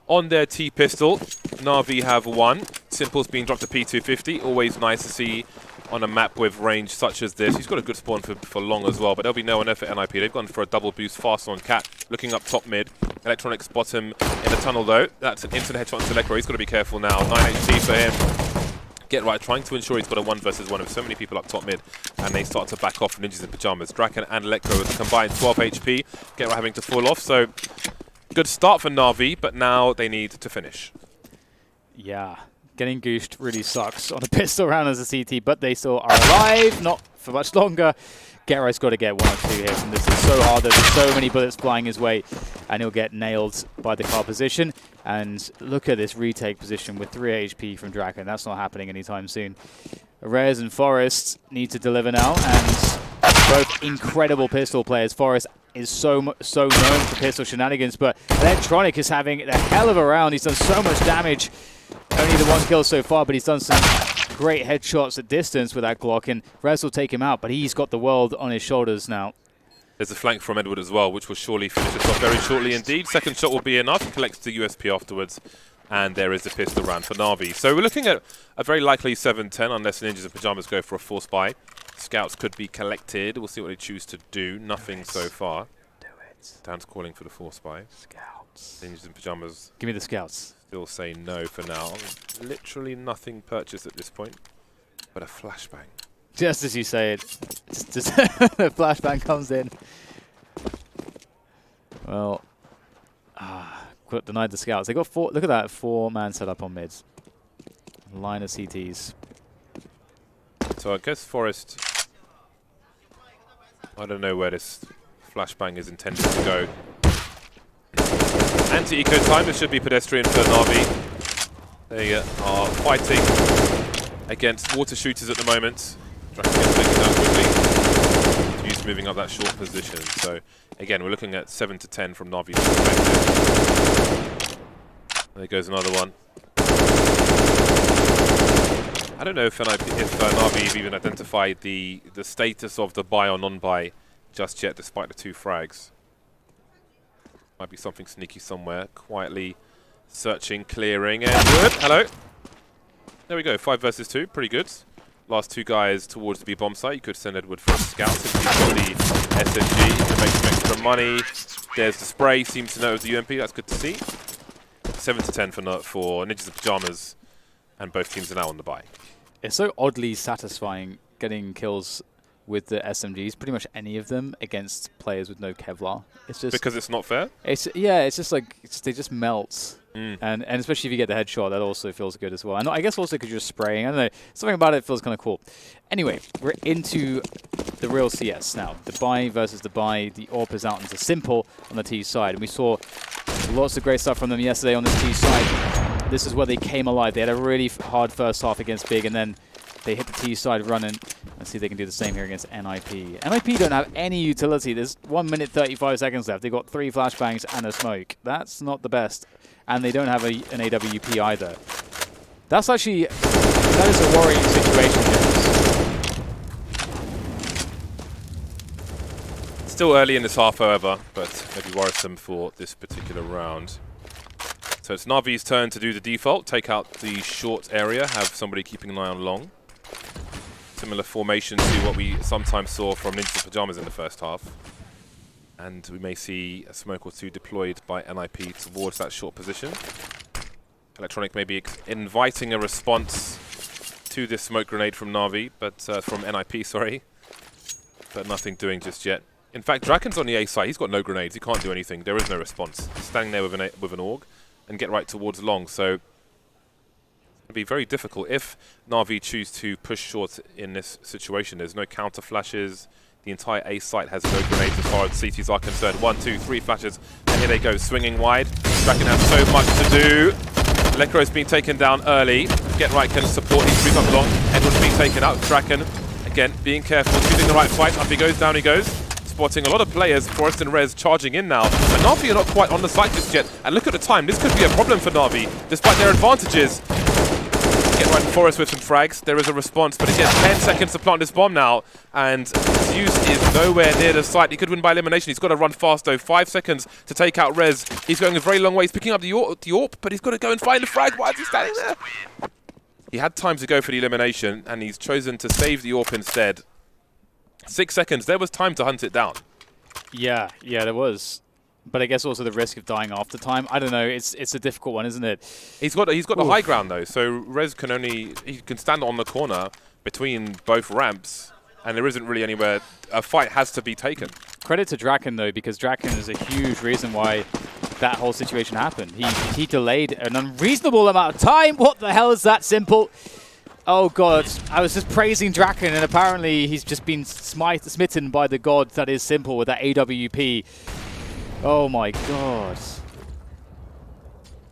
on their T-pistol. Na'Vi have 1. Simple's been dropped to P250. Always nice to see on a map with range such as this. He's got a good spawn for long as well, but there'll be no one there for NiP. They've gone for a double boost fast on Cat, looking up top mid. Electronic spots him in the tunnel, though. That's an instant headshot to Lekro. He's got to be careful now. 9 HP for him. Get Right, trying to ensure he's got a 1 versus 1 with so many people up top mid, and they start to back off Ninjas in Pyjamas. Draken and Electro with a combined 12 HP. Get Right having to fall off, so good start for Na'Vi, but now they need to finish. Yeah, getting gooshed really sucks on a pistol round as a CT, but they still are alive, not for much longer. Get Right's got to get 1 or 2 hits, and this is so hard. There's so many bullets flying his way, and he'll get nailed by the car position. And look at this retake position with 3 HP from Draken. That's not happening anytime soon. Reyes and Forest need to deliver now, and both incredible pistol players. Forest is so known for pistol shenanigans, but Electronic is having a hell of a round. He's done so much damage. Only the 1 kill so far, but he's done some great headshots at distance with that Glock, and Rez will take him out, but he's got the world on his shoulders now. There's a flank from Edward as well, which will surely finish us off very shortly indeed. Second shot will be enough. He collects the USP afterwards, and there is a pistol round for Na'Vi. So we're looking at a very likely 7-10, unless Ninjas in Pyjamas go for a force buy. Scouts could be collected. We'll see what they choose to do. Nothing so far. Do it. Dan's calling for the 4 spy. Scouts. Ninjas in pajamas. Give me the scouts. Still say no for now. Literally nothing purchased at this point, but a flashbang. Just as you say it, just the flashbang comes in. Well, denied the scouts. They got 4. Look at that 4-man setup on mids. Line of CTs. So I guess Forest. I don't know where this flashbang is intended to go. Anti-eco time. It should be pedestrian for Na'Vi. They are fighting against water shooters at the moment. Draken gets taken down quickly. He's moving up that short position. So again, we're looking at 7 to 10 from Na'Vi's perspective. There goes another one. I don't know if Na'Vi have even identified the status of the buy or non-buy just yet, despite the 2 frags. Might be something sneaky somewhere. Quietly searching, clearing, and good. Hello. There we go. 5 versus 2. Pretty good. Last 2 guys towards the B bomb site. You could send Edward for a scout if you've got the SMG to make some extra money. There's the spray. Seems to know it was the UMP. That's good to see. 7 to 10 for Ninjas in Pajamas, and both teams are now on the buy. It's so oddly satisfying getting kills with the SMGs, pretty much any of them, against players with no Kevlar. It's just because it's not fair? It's just like they just melt. And especially if you get the headshot, that also feels good as well. And I guess also because you're spraying. I don't know. Something about it feels kind of cool. Anyway, we're into the real CS now. The buy versus the buy. The AWP is out into simple on the T side. And we saw lots of great stuff from them yesterday on this T side. This is where they came alive. They had a really hard first half against Big, and then they hit the T side running. Let's see if they can do the same here against NiP. NiP don't have any utility. There's 1 minute 35 seconds left. They've got 3 flashbangs and a smoke. That's not the best. And they don't have an AWP either. That is a worrying situation. Still early in this half, however, but maybe worrisome for this particular round. So it's Na'Vi's turn to do the default, take out the short area, have somebody keeping an eye on long. Similar formation to what we sometimes saw from Ninjas in Pajamas in the first half. And we may see a smoke or 2 deployed by NiP towards that short position. Electronic may be inviting a response to this smoke grenade from Na'Vi, but from NiP, sorry. But nothing doing just yet. In fact, Draken's on the A side. He's got no grenades. He can't do anything. There is no response. He's standing there with an AUG and get right towards long. So it'll be very difficult if Na'Vi choose to push short in this situation. There's no counter flashes. The entire A site has no grenades as far as CTs are concerned. 1, 2, 3 flashes, and here they go, swinging wide. Draken has so much to do. Lekro's been taken down early. Get right can support, he's moved up long. Edward's been taken out. Draken, again, being careful, choosing the right fight. Up he goes, down he goes. Spotting a lot of players, Forest and Rez charging in now. But Na'Vi are not quite on the site just yet. And look at the time, this could be a problem for Na'Vi, despite their advantages. Get right in Forest with some frags. There is a response, but it gets 10 seconds to plant this bomb now. And Zeus is nowhere near the site. He could win by elimination. He's got to run fast, though. 5 seconds to take out Rez. He's going a very long way. He's picking up the AWP, but he's got to go and find the frag. Why is he standing there? He had time to go for the elimination, and he's chosen to save the AWP instead. 6 seconds. There was time to hunt it down. Yeah, there was. But I guess also the risk of dying after time. I don't know. It's a difficult one, isn't it? He's got the high ground though. So Rez he can stand on the corner between both ramps, and there isn't really anywhere. A fight has to be taken. Credit to Draken though, because Draken is a huge reason why that whole situation happened. He delayed an unreasonable amount of time. What the hell is that simple? Oh god, I was just praising Draken, and apparently he's just been smitten by the god that is simple with that AWP. Oh my god.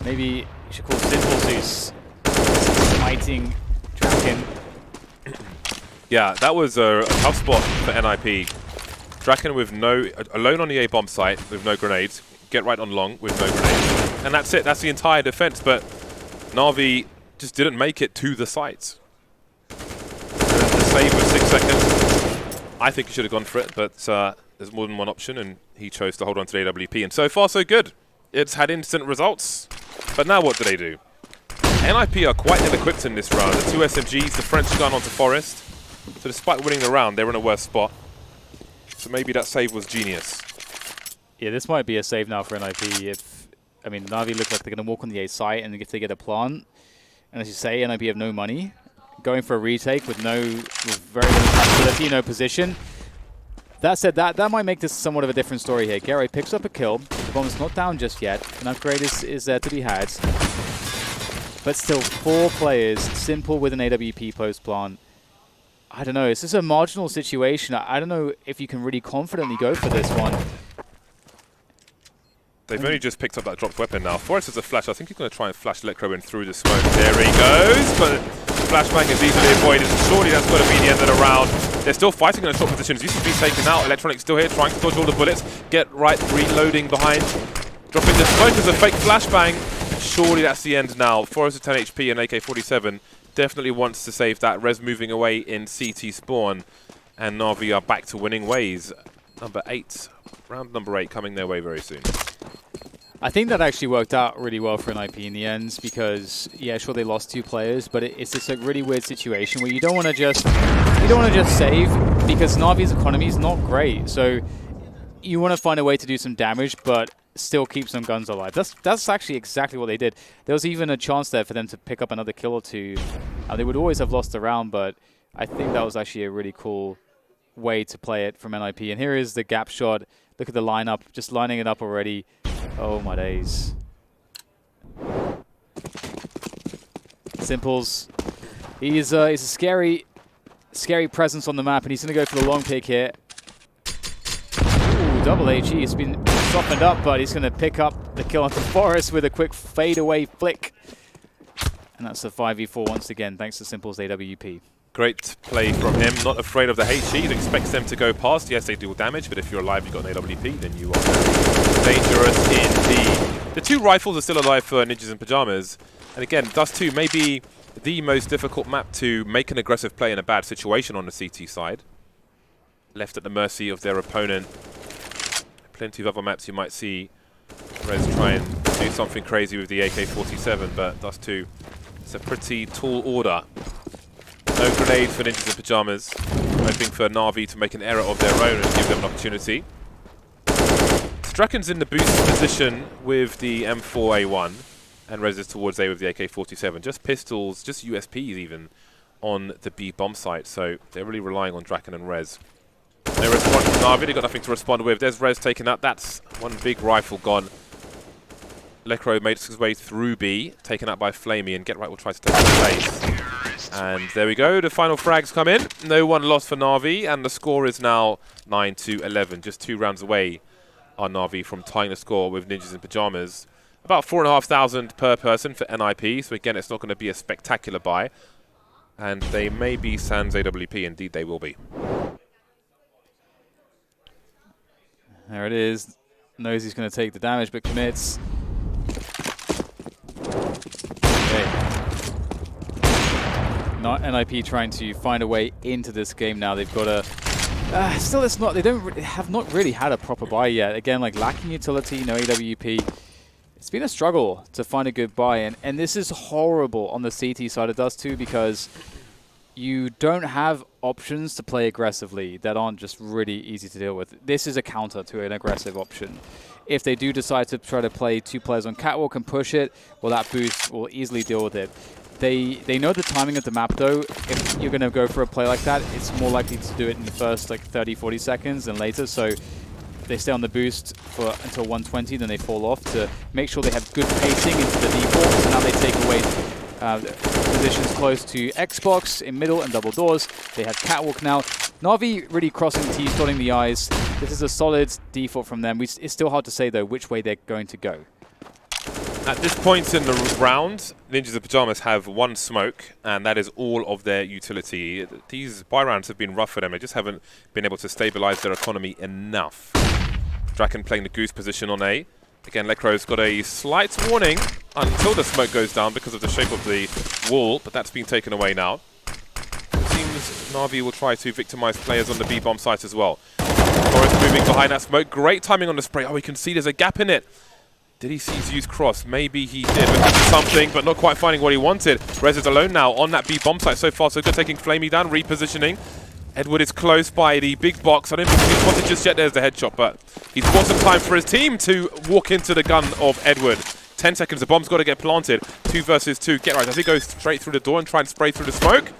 Maybe you should call Simple Zeus. Smiting Draken. Yeah, that was a tough spot for NiP. Draken with alone on the A bomb site with no grenades. Get right on long with no grenades. And that's it. That's the entire defense. But Na'Vi just didn't make it to the site. The save was 6 seconds. I think he should have gone for it, but there's more than one option, and he chose to hold on to the AWP. And so far, so good. It's had instant results. But now what do they do? NiP are quite ill-equipped in this round. The 2 SMGs, the French gun onto Forest. So despite winning the round, they're in a worse spot. So maybe that save was genius. Yeah, this might be a save now for NiP. I mean, Na'Vi look like they're going to walk on the A site, and if they get a plant, and as you say, NiP have no money, going for a retake with very little capability, no position. That said, that might make this somewhat of a different story here. Gary picks up a kill. The bomb is not down just yet. An upgrade is there to be had. But still, 4 players, Simple with an AWP post plant. I don't know, it's just a marginal situation. I don't know if you can really confidently go for this one. They've only just picked up that dropped weapon now. Forrest has a flash. I think he's going to try and flash Electro in through the smoke. There he goes, but flashbang is easily avoided. Surely that's got to be the end of the round. They're still fighting in a short position. UCB taken out. Electronic still here, trying to dodge all the bullets. Get right, reloading behind. Dropping the smoke as a fake flashbang. Surely that's the end now. Forrest with 10 HP and AK-47 definitely wants to save that. Rez moving away in CT spawn. And Na'Vi are back to winning ways. Round number 8 coming their way very soon. I think that actually worked out really well for NiP in the end because, yeah, sure they lost 2 players, but it's just a really weird situation where you don't want to just save because Na'Vi's economy is not great. So you want to find a way to do some damage, but still keep some guns alive. That's actually exactly what they did. There was even a chance there for them to pick up another kill or 2. They would always have lost the round, but I think that was actually a really cool way to play it from NiP. And here is the gap shot. Look at the lineup, just lining it up already. Oh my days. Simples. He's a scary presence on the map, and he's going to go for the long pick here. Ooh, double HE. He's been softened up, but he's going to pick up the kill onto Forrest with a quick fadeaway flick. And that's the 5v4 once again, thanks to Simple's AWP. Great play from him, not afraid of the HE. He expects them to go past. Yes, they do damage, but if you're alive, you've got an AWP, then you are dangerous indeed. The 2 rifles are still alive for Ninjas in Pyjamas. And again, Dust2 may be the most difficult map to make an aggressive play in a bad situation on the CT side. Left at the mercy of their opponent. Plenty of other maps you might see Rez try and do something crazy with the AK-47, but Dust2, it's a pretty tall order. No grenades for Ninjas in Pyjamas, hoping for Na'Vi to make an error of their own and give them an opportunity. Straken's in the boost position with the M4A1, and Rez is towards A with the AK-47. Just pistols, just USPs even, on the B bomb site, so they're really relying on Draken and Rez. No response from Na'Vi, they've got nothing to respond with. There's Rez taken out, that's one big rifle gone. Lecro makes his way through B, taken out by Flamey, and Get Right will try to take his place. And there we go, the final frags come in. No one lost for Na'Vi, and the score is now 9-11. Just 2 rounds away are Na'Vi from tying the score with Ninjas in Pyjamas. About 4,500 per person for NiP, so again, it's not going to be a spectacular buy. And they may be sans AWP, indeed they will be. There it is. Knows he's going to take the damage, but commits. Okay. Not NiP trying to find a way into this game now. They've got a... still, it's not... They have not really had a proper buy yet. Again, like lacking utility, no AWP. It's been a struggle to find a good buy, and this is horrible on the CT side of Dust2 because you don't have options to play aggressively that aren't just really easy to deal with. This is a counter to an aggressive option. If they do decide to try to play 2 players on catwalk and push it, well, that boost will easily deal with it. They know the timing of the map, though. If you're going to go for a play like that, it's more likely to do it in the first like 30, 40 seconds than later. So they stay on the boost for until 120, then they fall off to make sure they have good pacing into the default. So now they take away positions close to Xbox in middle and double doors. They have catwalk now. Na'Vi really crossing the T's, dotting the I's. This is a solid default from them. It's still hard to say, though, which way they're going to go. At this point in the round, Ninjas in Pyjamas have 1 smoke, and that is all of their utility. These buy rounds have been rough for them. They just haven't been able to stabilize their economy enough. Draken playing the goose position on A. Again, Lecro's got a slight warning until the smoke goes down because of the shape of the wall, but that's been taken away now. It seems Na'Vi will try to victimize players on the B bomb site as well. Forrest moving behind that smoke. Great timing on the spray. Oh, we can see there's a gap in it. Did he see Zeus cross? Maybe he did, looking for something, but not quite finding what he wanted. Rez is alone now on that B bomb site. So far, so good, taking Flamey down, repositioning. Edward is close by the big box. I don't think he's spotted just yet. There's the headshot, but he's bought some time for his team to walk into the gun of Edward. 10 seconds, the bomb's got to get planted. 2 versus 2. Get right. Does he go straight through the door and try and spray through the smoke?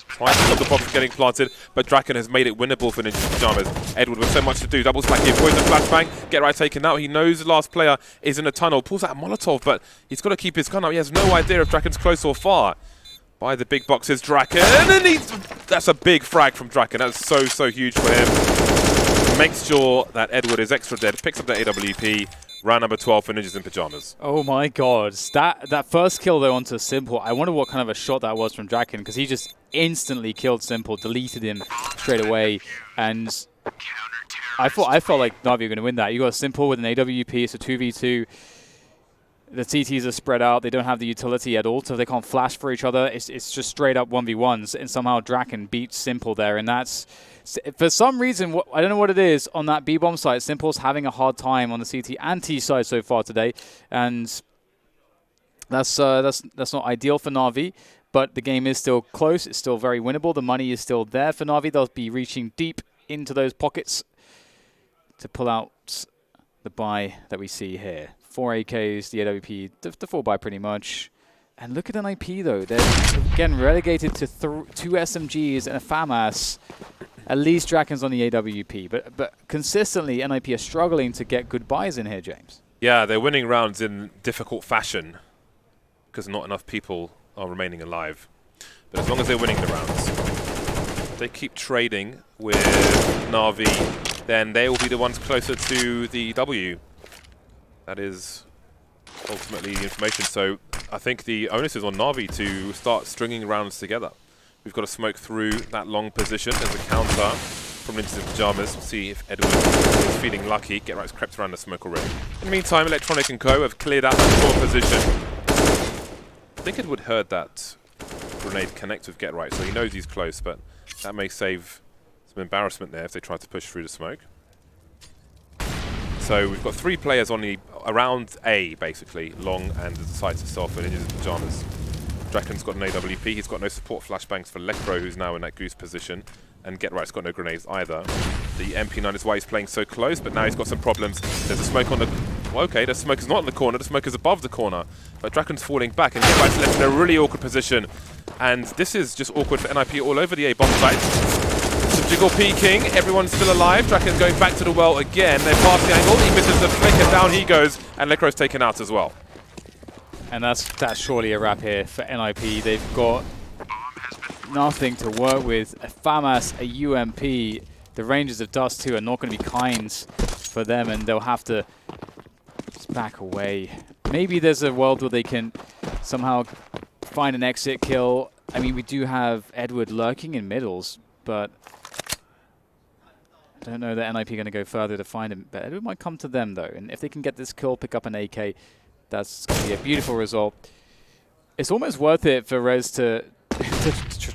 Trying to stop the bomb from getting planted, but Draken has made it winnable for Ninja's Pajamas. Edward with so much to do. Double stack, he avoids the flashbang. Get right taken out. He knows the last player is in the tunnel. Pulls out a Molotov, but he's got to keep his gun up. He has no idea if Draken's close or far. By the big boxes, Draken, and that's a big frag from Draken. That's so huge for him. Makes sure that Edward is extra dead. Picks up the AWP. Round number 12 for Ninjas in Pajamas. Oh my god. That first kill though onto Simple, I wonder what kind of a shot that was from Draken, because he just instantly killed Simple, deleted him straight away, and I felt like Na'Vi were going to win that. You got Simple with an AWP, it's a 2v2. The CTs are spread out, they don't have the utility at all, so they can't flash for each other. It's just straight up 1v1s, and somehow Draken beats Simple there, and that's... For some reason, I don't know what it is, on that B-bomb side, Simple's having a hard time on the CT and T side so far today, and that's not ideal for Na'Vi, but the game is still close, it's still very winnable, the money is still there for Na'Vi. They'll be reaching deep into those pockets to pull out the buy that we see here. 4 AKs, the AWP, the full buy pretty much. And look at NiP though, they're again relegated to 2 SMGs and a FAMAS. At least Draken's on the AWP, but consistently NiP are struggling to get good buys in here, James. Yeah, they're winning rounds in difficult fashion because not enough people are remaining alive. But as long as they're winning the rounds, if they keep trading with Na'Vi, then they will be the ones closer to the W. That is ultimately the information. So I think the onus is on Na'Vi to start stringing rounds together. We've got to smoke through that long position as a counter from Ninjas in Pajamas. We'll see if Edward is feeling lucky. Get Right's crept around the smoke already. In the meantime, Electronic and Co have cleared out that short position. I think Edward heard that grenade connect with Get Right, so he knows he's close, but that may save some embarrassment there if they try to push through the smoke. So we've got 3 players on the around A, basically, long and the site itself for Ninjas in Pajamas. Draken's got an AWP, he's got no support flashbangs for Lecro, who's now in that goose position, and Get Right's got no grenades either. The MP9 is why he's playing so close, but now he's got some problems. There's a smoke on the... Well, okay, the smoke is not in the corner, the smoke is above the corner, but Draken's falling back, and Get Right's left in a really awkward position. And this is just awkward for NiP all over the A bomb site. Some jiggle peeking, everyone's still alive. Draken's going back to the well again. They're past the angle, he misses the flick, and down he goes, and Lecro's taken out as well. And that's surely a wrap here for NiP. They've got nothing to work with. A FAMAS, a UMP. The Rangers of Dust2 are not going to be kind for them, and they'll have to just back away. Maybe there's a world where they can somehow find an exit kill. I mean, we do have Edward lurking in middles, but I don't know that NiP are going to go further to find him. But Edward might come to them, though. And if they can get this kill, pick up an AK, that's going to be a beautiful result. It's almost worth it for Rez to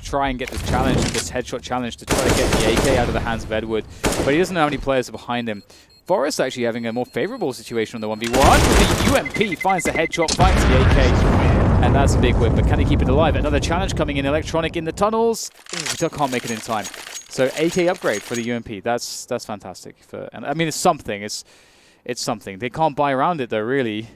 try and get this challenge, this headshot challenge, to try to get the AK out of the hands of Edward. But he doesn't know how many players are behind him. Forrest actually having a more favorable situation on the 1v1. The UMP finds the headshot, finds the AK, and that's a big win. But can he keep it alive? Another challenge coming in, Electronic in the tunnels. Ooh, can't make it in time. So AK upgrade for the UMP. That's fantastic. And I mean, it's something. It's something. They can't buy around it though, really.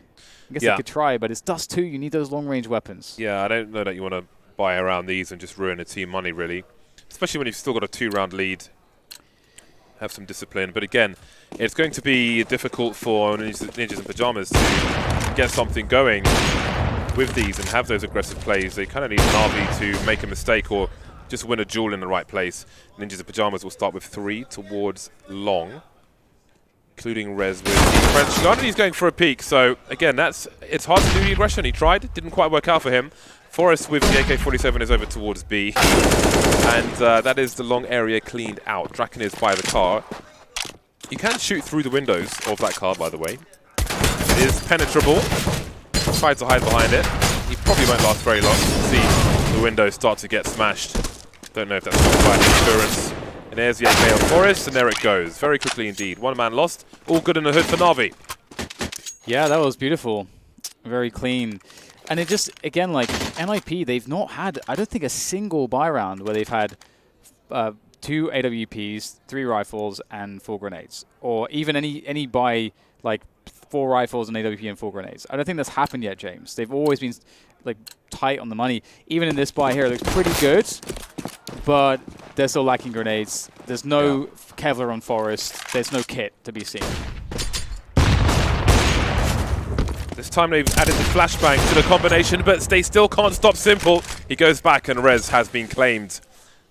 I guess they could try, but it's Dust2. You need those long-range weapons. Yeah, I don't know that you want to buy around these and just ruin a team money, really. Especially when you've still got a 2-round lead. Have some discipline. But again, it's going to be difficult for Ninjas in Pajamas to get something going with these and have those aggressive plays. They kind of need Na'Vi to make a mistake or just win a duel in the right place. Ninjas in Pajamas will start with 3 towards long, including Rez with the French gun, and he's going for a peek. So again, it's hard to do the aggression. He tried, didn't quite work out for him. Forrest with the AK-47 is over towards B, and that is the long area cleaned out. Draken is by the car. You can shoot through the windows of that car, by the way. It is penetrable. Tried to hide behind it. He probably won't last very long. See the windows start to get smashed. Don't know if that's quite insurance. And there's the AK on Forrest, and there it goes. Very quickly indeed. 1 man lost. All good in the hood for Na'Vi. Yeah, that was beautiful. Very clean. And it just, again, like, NiP, they've not had, I don't think, a single buy round where they've had 2 AWPs, 3 rifles, and 4 grenades, or even any buy like 4 rifles, an AWP, and 4 grenades. I don't think that's happened yet, James. They've always been like tight on the money. Even in this buy here, it looks pretty good, but they're still lacking grenades. There's no Kevlar on Forest. There's no kit to be seen. This time they've added the flashbang to the combination, but they still can't stop Simple. He goes back and Rez has been claimed.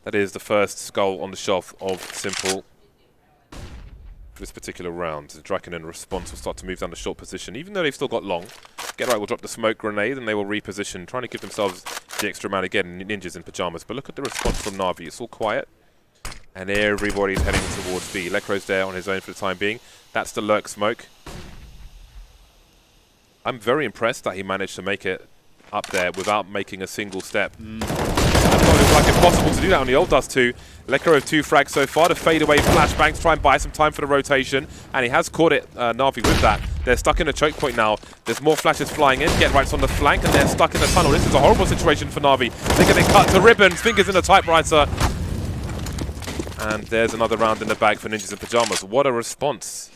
That is the first skull on the shelf of Simple for this particular round. Draken in response will start to move down the short position, even though they've still got long. Get Right will drop the smoke grenade and they will reposition, trying to give themselves the extra amount again, ninjas in pajamas. But look at the response from Na'Vi. It's all quiet. And everybody's heading towards B. Lekro's there on his own for the time being. That's the lurk smoke. I'm very impressed that he managed to make it up there without making a single step. I thought it was like impossible to do that on the old Dust2. Lekro of 2 frags so far to fade away flashbang to try and buy some time for the rotation. And he has caught it, Na'Vi, with that. They're stuck in a choke point now. There's more flashes flying in. Get Right's on the flank and they're stuck in the tunnel. This is a horrible situation for Na'Vi. They're getting cut to ribbons. Fingers in the typewriter. And there's another round in the bag for Ninjas in Pajamas. What a response.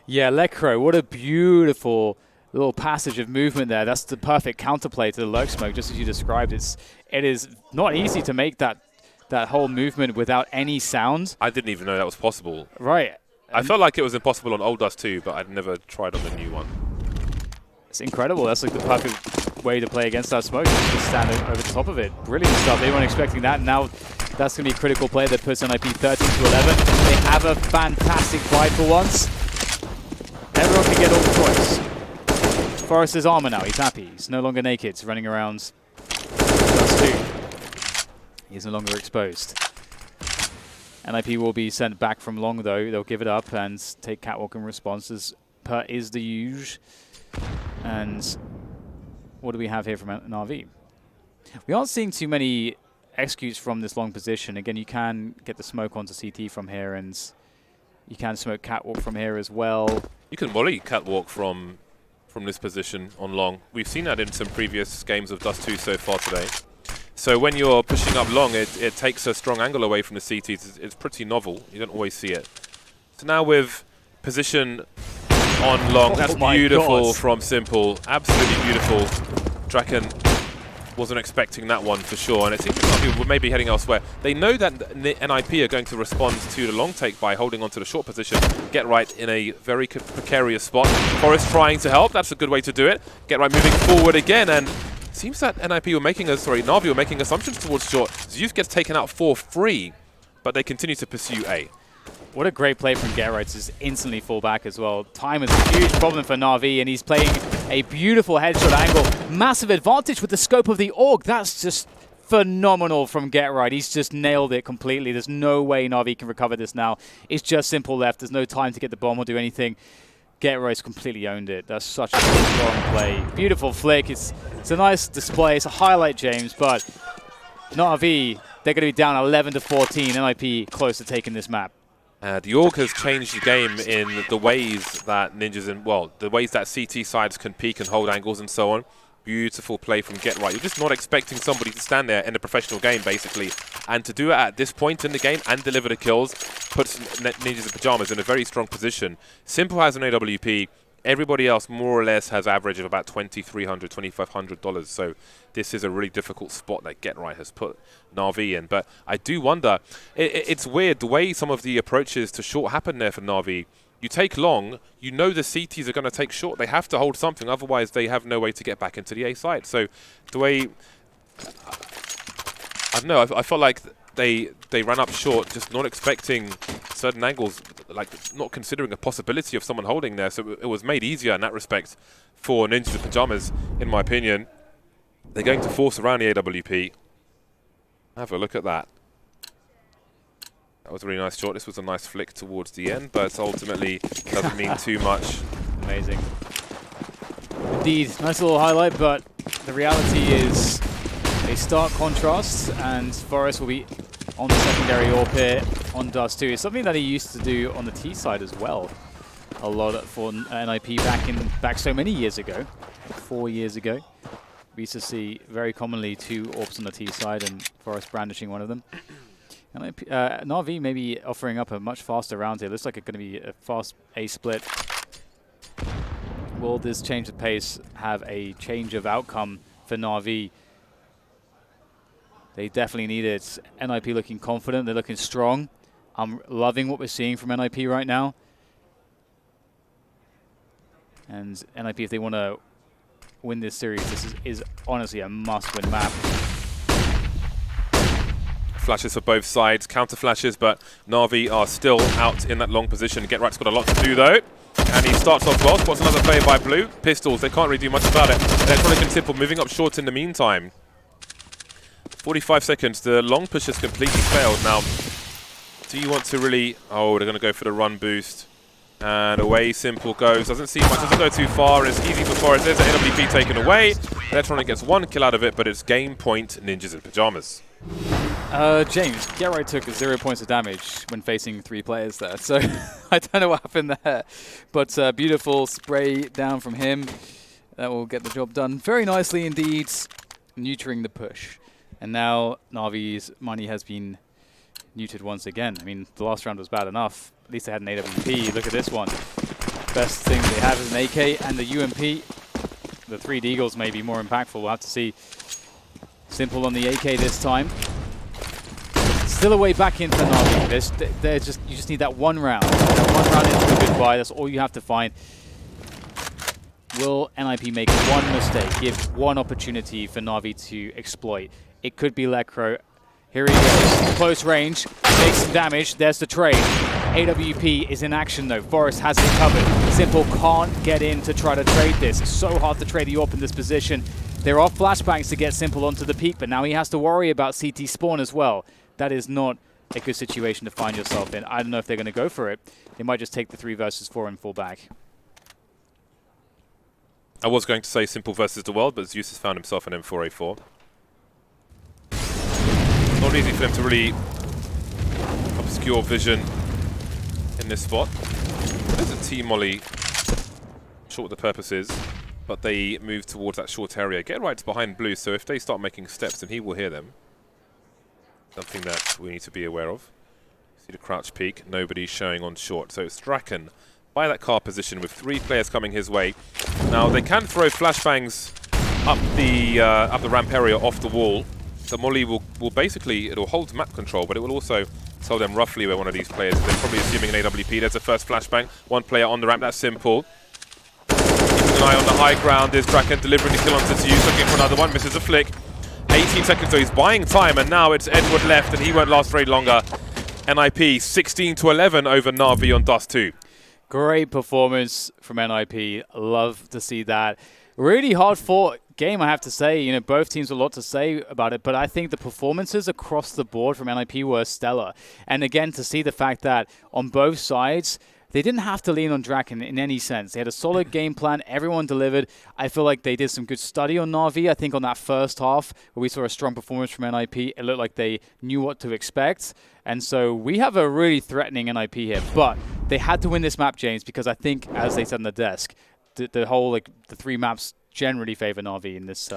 Yeah, Lekro, what a beautiful little passage of movement there. That's the perfect counterplay to the lurk smoke, just as you described. It is not easy to make that whole movement without any sound. I didn't even know that was possible. Right. I felt like it was impossible on old Dust2, but I'd never tried on the new one. It's incredible. That's like the perfect way to play against that smoke. Just stand over the top of it. Brilliant stuff. They weren't expecting that. Now that's going to be a critical play that puts NiP 13 to 11. They have a fantastic fight for once. Everyone can get all the points. Forrest's armor now. He's happy. He's no longer naked. He's running around Dust2. He's no longer exposed. NiP will be sent back from long, though. They'll give it up and take catwalk in response, as per is the usual. And what do we have here from NRV? We aren't seeing too many executes from this long position. Again, you can get the smoke onto CT from here, and you can smoke catwalk from here as well. You can molly catwalk from this position on long. We've seen that in some previous games of Dust2 so far today. So when you're pushing up long, it takes a strong angle away from the CTs. It's pretty novel. You don't always see it. So now with position on long, that's beautiful from Simple. Absolutely beautiful. Draken wasn't expecting that one for sure, and it seems like people were maybe heading elsewhere. They know that NiP are going to respond to the long take by holding on to the short position. Get Right in a very precarious spot. Forrest trying to help. That's a good way to do it. Get Right moving forward again, and it seems that Na'Vi were making assumptions towards short. Zeus gets taken out for free, but they continue to pursue A. What a great play from Get Right to just instantly fall back as well. Time is a huge problem for Na'Vi, and he's playing a beautiful headshot angle. Massive advantage with the scope of the AUG. That's just phenomenal from Get Right. He's just nailed it completely. There's no way Na'Vi can recover this now. It's just Simple left. There's no time to get the bomb or do anything. Get Right's completely owned it. That's such a strong play. Beautiful flick. It's a nice display. It's a highlight, James, but Na'Vi, they're going to be down 11 to 14. NiP close to taking this map. The AUG has changed the game in the ways that the ways that CT sides can peek and hold angles and so on. Beautiful play from Get Right. You're just not expecting somebody to stand there in a professional game, basically. And to do it at this point in the game and deliver the kills puts Ninjas in Pajamas in a very strong position. Simple has an AWP. Everybody else more or less has average of about $2,300, $2,500. So this is a really difficult spot that Get Right has put Na'Vi in. But I do wonder, it's weird the way some of the approaches to short happen there for Na'Vi. You take long, you know the CTs are going to take short. They have to hold something, otherwise they have no way to get back into the A side. So the way, I don't know, I felt like they ran up short, just not expecting certain angles, like not considering a possibility of someone holding there. So it was made easier in that respect for Ninjas in Pajamas, in my opinion. They're going to force around the AWP. Have a look at that. That was a really nice shot. This was a nice flick towards the end, but ultimately doesn't mean too much. Amazing. Indeed, nice little highlight, but the reality is a stark contrast, and Forrest will be on the secondary AWP here on Dust2. It's something that he used to do on the T side as well. A lot for NiP back so many years ago, 4 years ago. We used to see very commonly 2 AWPs on the T side and Forrest brandishing one of them. And Na'Vi maybe offering up a much faster round here. Looks like it's going to be a fast A split. Will this change of pace have a change of outcome for Na'Vi? They definitely need it. NiP looking confident. They're looking strong. I'm loving what we're seeing from NiP right now. And NiP, if they want to win this series, this is honestly a must-win map. Flashes for both sides, counter flashes, but Na'Vi are still out in that long position. Get Right's got a lot to do though. And he starts off well, spots another player by blue. Pistols, they can't really do much about it. Electronic and Simple moving up short in the meantime. 45 seconds, the long push has completely failed. Now, do you want to really... Oh, they're going to go for the run boost. And away Simple goes. Doesn't see much, doesn't go too far. It's easy for Forest. There's the AWP taken away. Electronic gets 1 kill out of it, but it's game point Ninjas in Pyjamas. James, Get Right took 0 points of damage when facing 3 players there, so I don't know what happened there. But beautiful spray down from him. That will get the job done very nicely indeed, neutering the push. And now Na'Vi's money has been neutered once again. I mean, the last round was bad enough. At least they had an AWP. Look at this one. Best thing they have is an AK and the UMP. The 3 Deagles may be more impactful. We'll have to see. Simple on the AK this time. Still a way back in for Na'Vi. You just need that 1 round. That 1 round into a goodbye. That's all you have to find. Will NiP make 1 mistake? Give 1 opportunity for Na'Vi to exploit. It could be Lekro. Here he goes. Close range. Takes some damage. There's the trade. AWP is in action though. Forest has it covered. Simple can't get in to try to trade this. It's so hard to trade the AWP in this position. There are flashbangs to get Simple onto the peak, but now he has to worry about CT spawn as well. That is not a good situation to find yourself in. I don't know if they're going to go for it. They might just take the 3 versus 4 and fall back. I was going to say Simple versus the world, but Zeus has found himself an M4A4. Not easy for them to really obscure vision in this spot. There's a T-molly, short the purposes, but they move towards that short area. Get Right's behind blue, so if they start making steps, then he will hear them. Something that we need to be aware of. See the crouch peek, nobody's showing on short. So it's Draken by that car position with 3 players coming his way. Now they can throw flashbangs up the ramp area off the wall. The molly will basically, it'll hold map control, but it will also tell them roughly where one of these players is. They're probably assuming an AWP. There's the first flashbang. 1 player on the ramp, that's Simple. Keeping an eye on the high ground is Draken delivering the kill onto Zeus, looking for another one, misses a flick. 18 seconds, so he's buying time, and now it's Edward left, and he won't last very longer. NiP 16-11 over Na'Vi on Dust2. Great performance from NiP. Love to see that. Really hard fought game, I have to say. You know, both teams have a lot to say about it, but I think the performances across the board from NiP were stellar. And again, to see the fact that on both sides, they didn't have to lean on Draken in any sense. They had a solid game plan. Everyone delivered. I feel like they did some good study on Na'Vi. I think on that first half, where we saw a strong performance from NiP, it looked like they knew what to expect. And so we have a really threatening NiP here. But they had to win this map, James, because I think, as they said on the desk, the whole, like, the 3 maps generally favor Na'Vi in this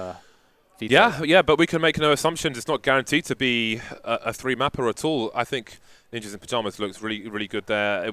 Yeah, but we can make no assumptions. It's not guaranteed to be a 3-mapper at all. I think Ninjas in Pyjamas looks really, really good there.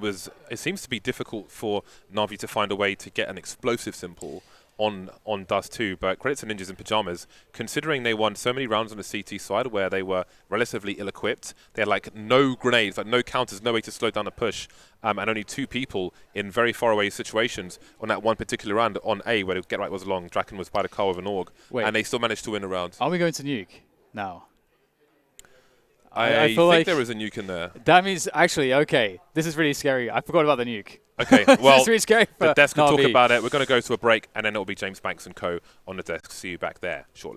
It seems to be difficult for Na'Vi to find a way to get an explosive Simple on Dust2, but credit to Ninjas in Pyjamas, considering they won so many rounds on the CT side where they were relatively ill-equipped. They had like no grenades, like no counters, no way to slow down a push, and only 2 people in very far away situations on that one particular round on A, where Get Right was long, Draken was by the car with an AUG, and they still managed to win a round. Are we going to nuke now? I think there is a nuke in there. That means, actually, okay, this is really scary. I forgot about the nuke. Okay, well, really scary the desk will talk about it. We're going to go to a break, and then it will be James Banks and co. on the desk. See you back there shortly.